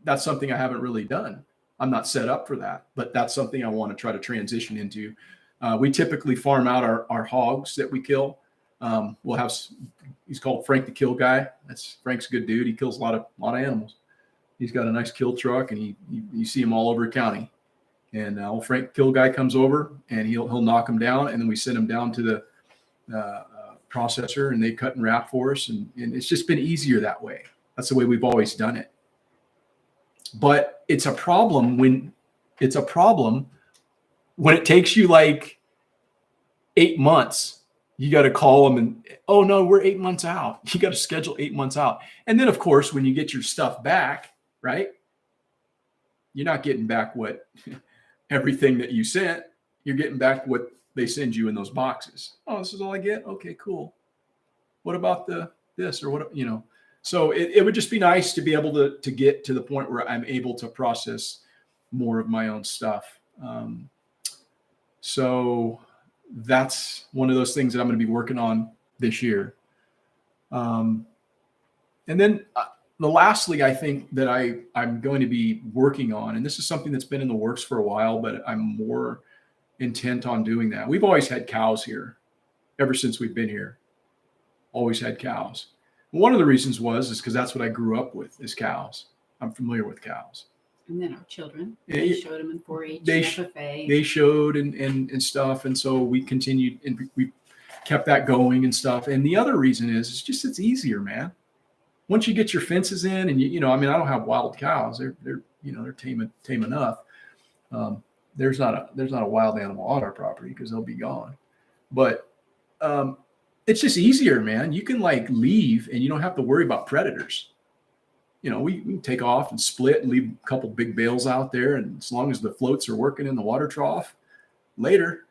that's something I haven't really done. I'm not set up for that, but that's something I want to try to transition into. We typically farm out our hogs that we kill. We'll have, he's called Frank the Kill Guy. Frank's a good dude. He kills a lot of animals. He's got a nice kill truck, and you see him all over the county. And old Frank Kill Guy comes over, and he'll knock them down, and then we send them down to the processor, and they cut and wrap for us. And it's just been easier that way. That's the way we've always done it. But it's a problem when it takes you like 8 months. You got to call them and, oh no, we're 8 months out. You got to schedule 8 months out. And then of course, when you get your stuff back, right? You're not getting back everything that you sent. You're getting back what they send you in those boxes. Oh, this is all I get? Okay, cool. What about this or what, So it would just be nice to be able to get to the point where I'm able to process more of my own stuff. So that's one of those things that I'm going to be working on this year. And then lastly, I think that I'm going to be working on, and this is something that's been in the works for a while, but I'm more intent on doing that. We've always had cows here ever since we've been here. Always had cows. One of the reasons is because that's what I grew up with, is cows. I'm familiar with cows. And then our children, they showed them in 4-H, FFA. They showed and stuff. And so we continued and we kept that going and stuff. And the other reason is it's easier, man. Once you get your fences in and I don't have wild cows. They're tame enough. There's not a wild animal on our property because they'll be gone. But it's just easier, man. You can leave and you don't have to worry about predators. We can take off and split and leave a couple big bales out there. And as long as the floats are working in the water trough, later,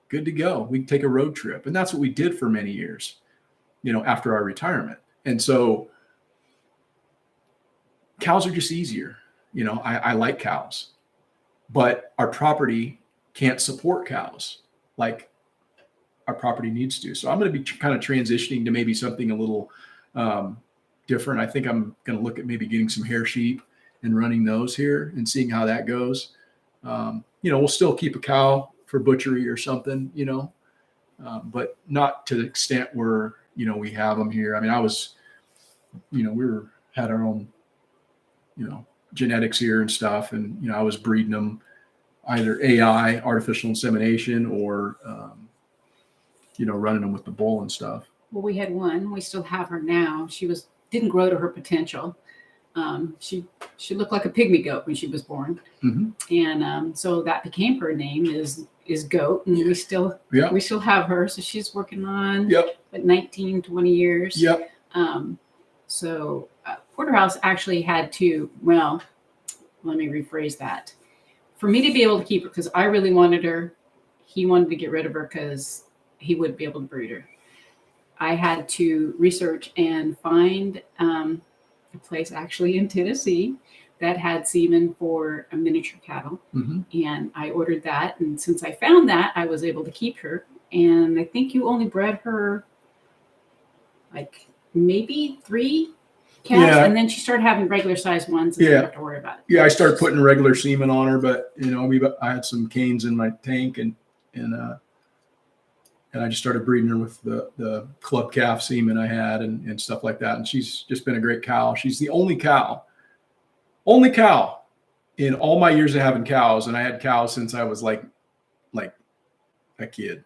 good to go. We can take a road trip. And that's what we did for many years, after our retirement. And so cows are just easier. I like cows, but our property can't support cows like our property needs to. So I'm going to be kind of transitioning to maybe something a little different. I think I'm going to look at maybe getting some hair sheep and running those here and seeing how that goes. We'll still keep a cow for butchery or something, but not to the extent where, we have them here. I mean, had our own, genetics here and stuff. And, I was breeding them either AI, artificial insemination, or, running them with the bull and stuff. Well, we had one. We still have her now. She didn't grow to her potential. She looked like a pygmy goat when she was born, and so that became her name is Goat, and we still have her. So she's working on 19, 20 years. Yep. So Porterhouse actually had to. Well, let me rephrase that. For me to be able to keep her, because I really wanted her, he wanted to get rid of her because he wouldn't be able to breed her. I had to research and find a place actually in Tennessee that had semen for a miniature cattle. And I ordered that. And since I found that, I was able to keep her. And I think you only bred her maybe 3 calves, Yeah. and then she started having regular sized ones, and Yeah. you don't have to worry about it. Yeah, I started putting regular semen on her, but I had some canes in my tank, and I just started breeding her with the club calf semen I had and stuff like that. And she's just been a great cow. She's the only cow in all my years of having cows, and I had cows since I was like a kid,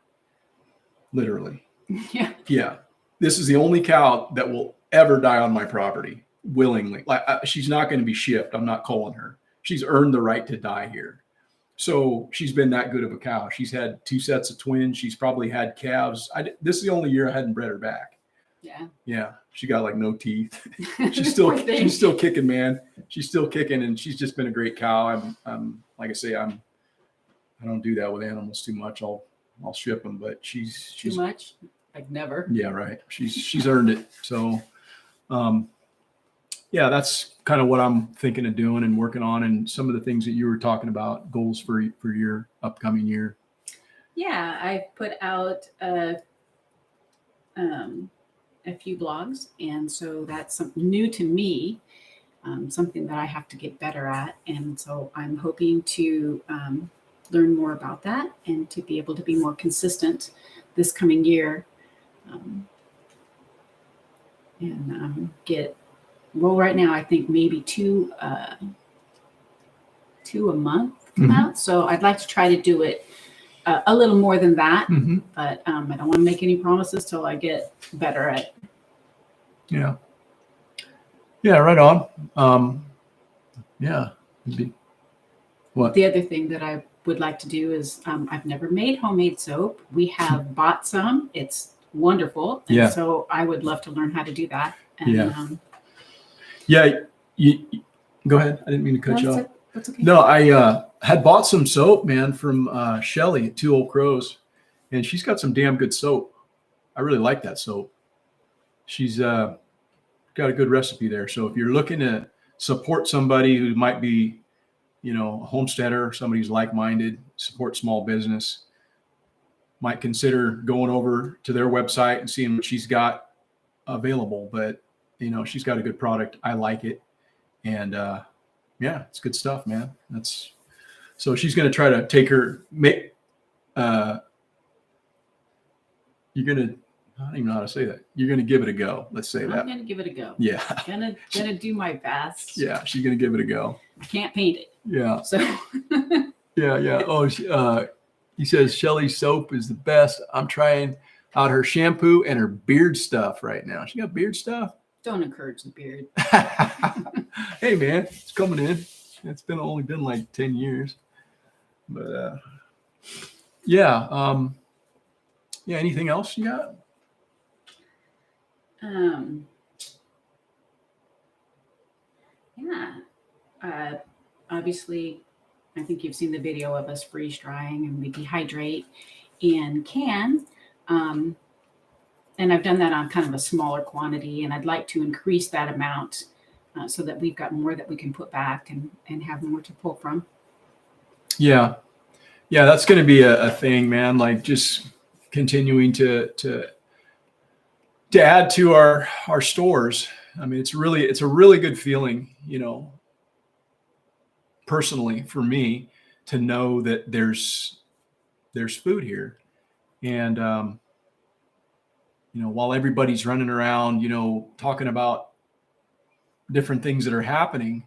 literally. Yeah. Yeah, this is the only cow that will ever die on my property willingly. Like she's not going to be shipped. I'm not calling her. She's earned the right to die here. So she's been that good of a cow. She's had 2 sets of twins. She's probably had calves. This is the only year I hadn't bred her back. Yeah. Yeah. She got like no teeth. She's still kicking, man. She's still kicking, and she's just been a great cow. I'm like I say, I don't do that with animals too much. I'll ship them, but she's Too much? Like never. Yeah, right. She's earned it. So, yeah, that's kind of what I'm thinking of doing and working on, and some of the things that you were talking about, goals for your upcoming year. Yeah, I put out a few blogs, and so that's something new to me, something that I have to get better at, and so I'm hoping to learn more about that and to be able to be more consistent this coming year, and get. Well, right now I think maybe two a month come out. So I'd like to try to do it a little more than that, but I don't want to make any promises till I get better at it. Yeah. Yeah. Right on. Yeah. What? The other thing that I would like to do is I've never made homemade soap. We have bought some. It's wonderful. And Yeah. so I would love to learn how to do that. And, Yeah. Yeah, you go ahead. I didn't mean to cut you off. That's okay. No, I had bought some soap, man, from Shelly at Two Old Crows, and she's got some damn good soap. I really like that soap. She's got a good recipe there. So if you're looking to support somebody who might be, a homesteader, somebody who's like-minded, support small business, might consider going over to their website and seeing what she's got available. But she's got a good product. I like it. And yeah, it's good stuff, man. So she's going to try to take her, you're going to, I don't even know how to say that. You're going to give it a go. Let's say that. I'm going to give it a go. Yeah. Gonna do my best. Yeah. She's going to give it a go. I can't paint it. Yeah. So. Yeah. Oh, he says Shelly's soap is the best. I'm trying out her shampoo and her beard stuff right now. She got beard stuff. Don't encourage the beard. Hey man, it's coming in. It's only been like 10 years. But yeah. Yeah, anything else you got? Yeah. Obviously, I think you've seen the video of us freeze drying, and we dehydrate and can. And I've done that on kind of a smaller quantity, and I'd like to increase that amount so that we've got more that we can put back and have more to pull from. Yeah. Yeah, that's going to be a thing, man. Like just continuing to add to our stores. I mean, it's a really good feeling, personally for me, to know that there's food here. And while everybody's running around, talking about different things that are happening,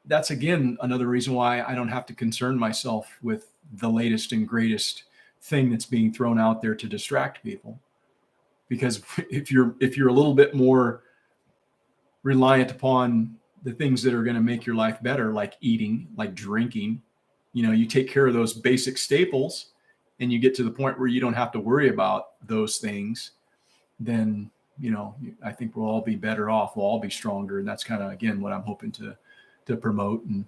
that's again another reason why I don't have to concern myself with the latest and greatest thing that's being thrown out there to distract people. Because if you're a little bit more reliant upon the things that are going to make your life better, like eating, like drinking, you take care of those basic staples, and you get to the point where you don't have to worry about those things, then, I think we'll all be better off. We'll all be stronger. And that's kind of, again, what I'm hoping to promote and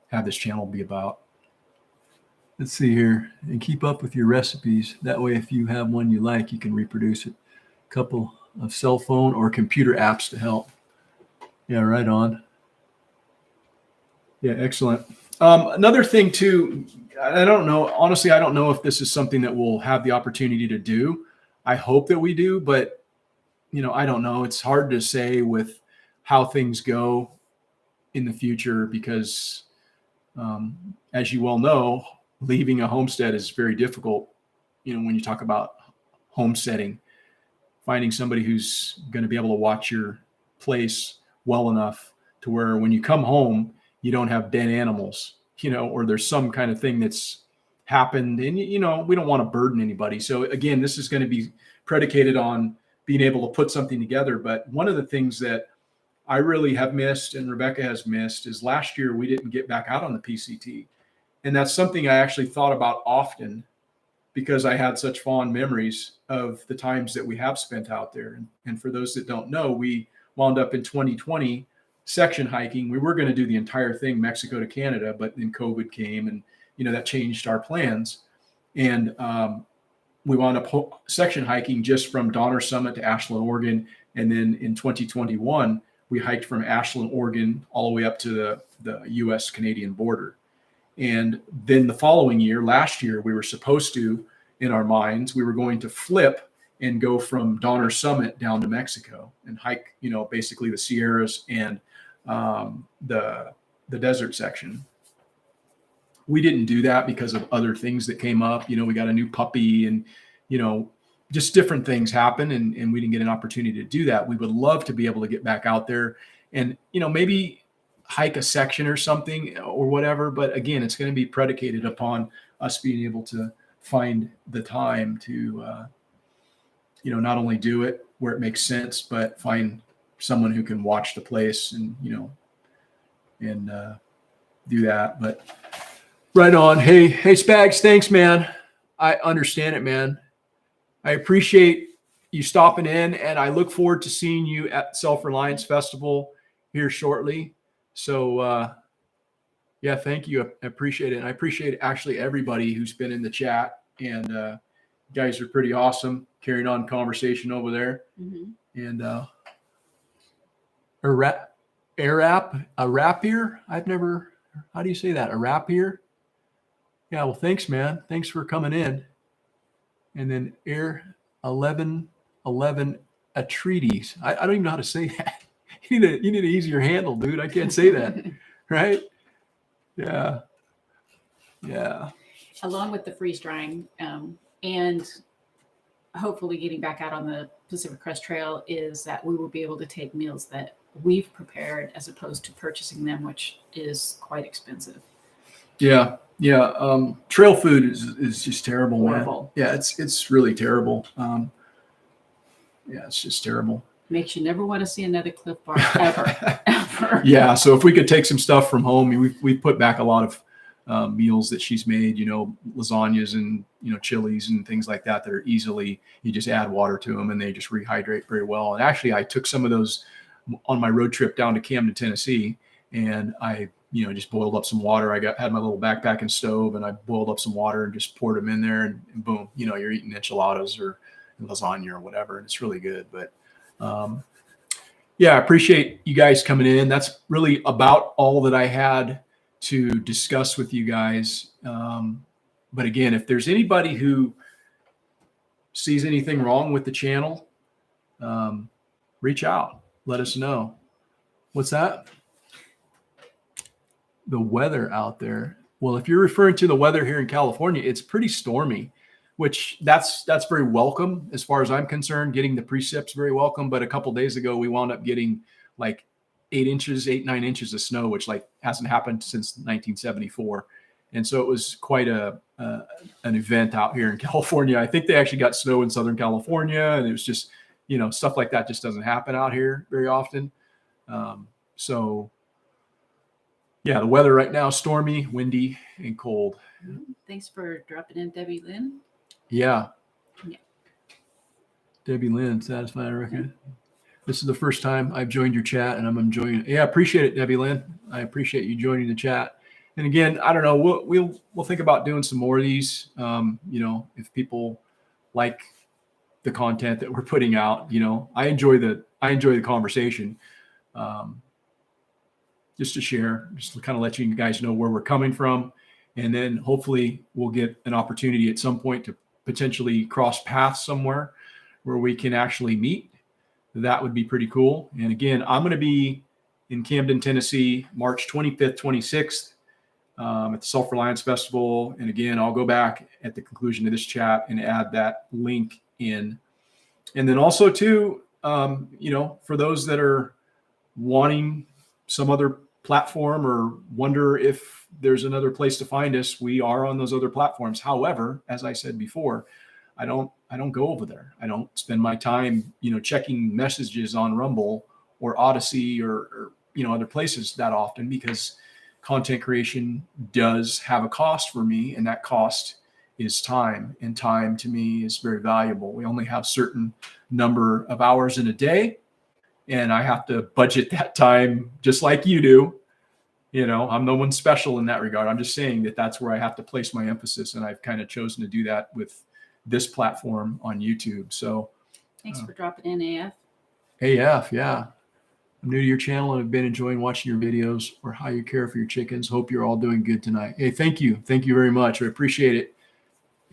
have this channel be about. Let's see here. And keep up with your recipes. That way, if you have one you like, you can reproduce it. A couple of cell phone or computer apps to help. Yeah, right on. Yeah, excellent. Another thing too, I don't know. Honestly, I don't know if this is something that we'll have the opportunity to do. I hope that we do, but I don't know. It's hard to say with how things go in the future because, as you well know, leaving a homestead is very difficult. When you talk about homesteading, finding somebody who's going to be able to watch your place well enough to where when you come home, you don't have dead animals, or there's some kind of thing that's happened. And, we don't want to burden anybody. So again, this is going to be predicated on being able to put something together. But one of the things that I really have missed and Rebecca has missed is last year we didn't get back out on the PCT. And that's something I actually thought about often because I had such fond memories of the times that we have spent out there. And for those that don't know, we wound up in 2020 section hiking. We were going to do the entire thing, Mexico to Canada, but then COVID came and, that changed our plans. And we wound up section hiking just from Donner Summit to Ashland, Oregon. And then in 2021, we hiked from Ashland, Oregon, all the way up to the US-Canadian border. And then the following year, last year, we were supposed to, in our minds, we were going to flip and go from Donner Summit down to Mexico and hike, basically the Sierras and the desert section. We didn't do that because of other things that came up. We got a new puppy and, just different things happen and we didn't get an opportunity to do that. We would love to be able to get back out there and, maybe hike a section or something or whatever. But again, it's going to be predicated upon us being able to find the time to, not only do it where it makes sense, but find someone who can watch the place and, and do that. But right on. Hey, Spags, thanks, man. I understand it, man. I appreciate you stopping in, and I look forward to seeing you at Self Reliance Festival here shortly. So, yeah, thank you. I appreciate it. And I appreciate actually everybody who's been in the chat, and you guys are pretty awesome carrying on conversation over there. Mm-hmm. And a rapier. I've never, how do you say that? A rapier? Yeah, well, thanks, man. Thanks for coming in. And then Air 1111 a treaties. I don't even know how to say that. You need an easier handle, dude. I can't say that. Right? Yeah. Yeah. Along with the freeze drying and hopefully getting back out on the Pacific Crest Trail is that we will be able to take meals that we've prepared as opposed to purchasing them, which is quite expensive. Yeah. Yeah. Trail food is just terrible. Horrible. Man. Yeah. It's really terrible. Yeah, it's just terrible. Makes you never want to see another Cliff Bar ever. Yeah. So if we could take some stuff from home, we've put back a lot of meals that she's made, lasagnas and, chilies and things like that are easily, you just add water to them and they just rehydrate very well. And actually I took some of those on my road trip down to Camden, Tennessee, and I, just boiled up some water. Had my little backpack and stove and I boiled up some water and just poured them in there and boom, you're eating enchiladas or lasagna or whatever. And it's really good. But yeah, I appreciate you guys coming in. That's really about all that I had to discuss with you guys. But again, if there's anybody who sees anything wrong with the channel, reach out, let us know. What's that? The weather out there. Well, if you're referring to the weather here in California, it's pretty stormy, which that's very welcome as far as I'm concerned. Getting the precip's very welcome. But a couple days ago, we wound up getting like 9 inches of snow, which hasn't happened since 1974. And so it was quite an event out here in California. I think they actually got snow in Southern California, and it was just, stuff like that just doesn't happen out here very often. So yeah, the weather right now, stormy, windy, and cold. Thanks for dropping in, Debbie Lynn. Yeah. Debbie Lynn, satisfied, I reckon. This is the first time I've joined your chat, and I'm enjoying it. Yeah, appreciate it, Debbie Lynn. I appreciate you joining the chat. And again, I don't know, we'll think about doing some more of these. If people like the content that we're putting out, I enjoy the conversation. Just to share, just to kind of let you guys know where we're coming from. And then hopefully we'll get an opportunity at some point to potentially cross paths somewhere where we can actually meet that would be pretty cool. And again, I'm going to be in Camden, Tennessee, March 25th, 26th, at the Self Reliance Festival. And again, I'll go back at the conclusion of this chat and add that link in. And then also too, for those that are wanting some other platform or wonder if there's another place to find us, we are on those other platforms. However, as I said before, I don't go over there. I don't spend my time, checking messages on Rumble or Odyssey or other places that often, because content creation does have a cost for me, and that cost is time, and time to me is very valuable. We only have certain number of hours in a day, and I have to budget that time just like you do. I'm no one special in that regard. I'm just saying that that's where I have to place my emphasis, and I've kind of chosen to do that with this platform on YouTube. So thanks for dropping in, AF. AF, yeah. I'm new to your channel and have been enjoying watching your videos or how you care for your chickens. Hope you're all doing good tonight. Hey, thank you. Thank you very much. I appreciate it.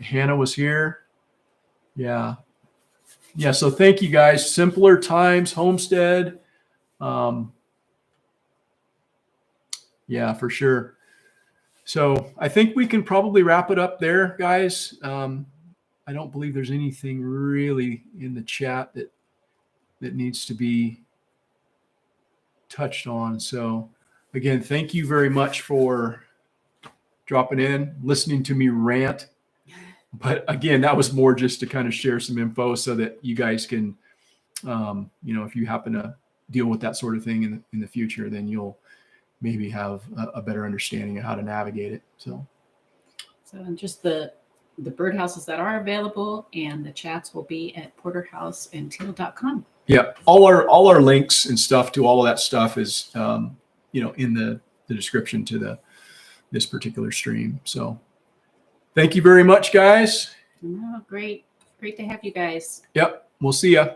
Hannah was here. Yeah. Yeah. So thank you guys. Simpler Times, Homestead. Yeah, for sure. So I think we can probably wrap it up there, guys. I don't believe there's anything really in the chat that needs to be touched on. So again, thank you very much for dropping in, listening to me rant. But again, that was more just to kind of share some info so that you guys can, if you happen to deal with that sort of thing in the future, then you'll maybe have a better understanding of how to navigate it. So just the birdhouses that are available, and the chats will be at porterhouseandteal.com. Yeah, all our links and stuff to all of that stuff is in the description to this particular stream. So thank you very much, guys. Oh, great to have you guys. Yep, we'll see ya.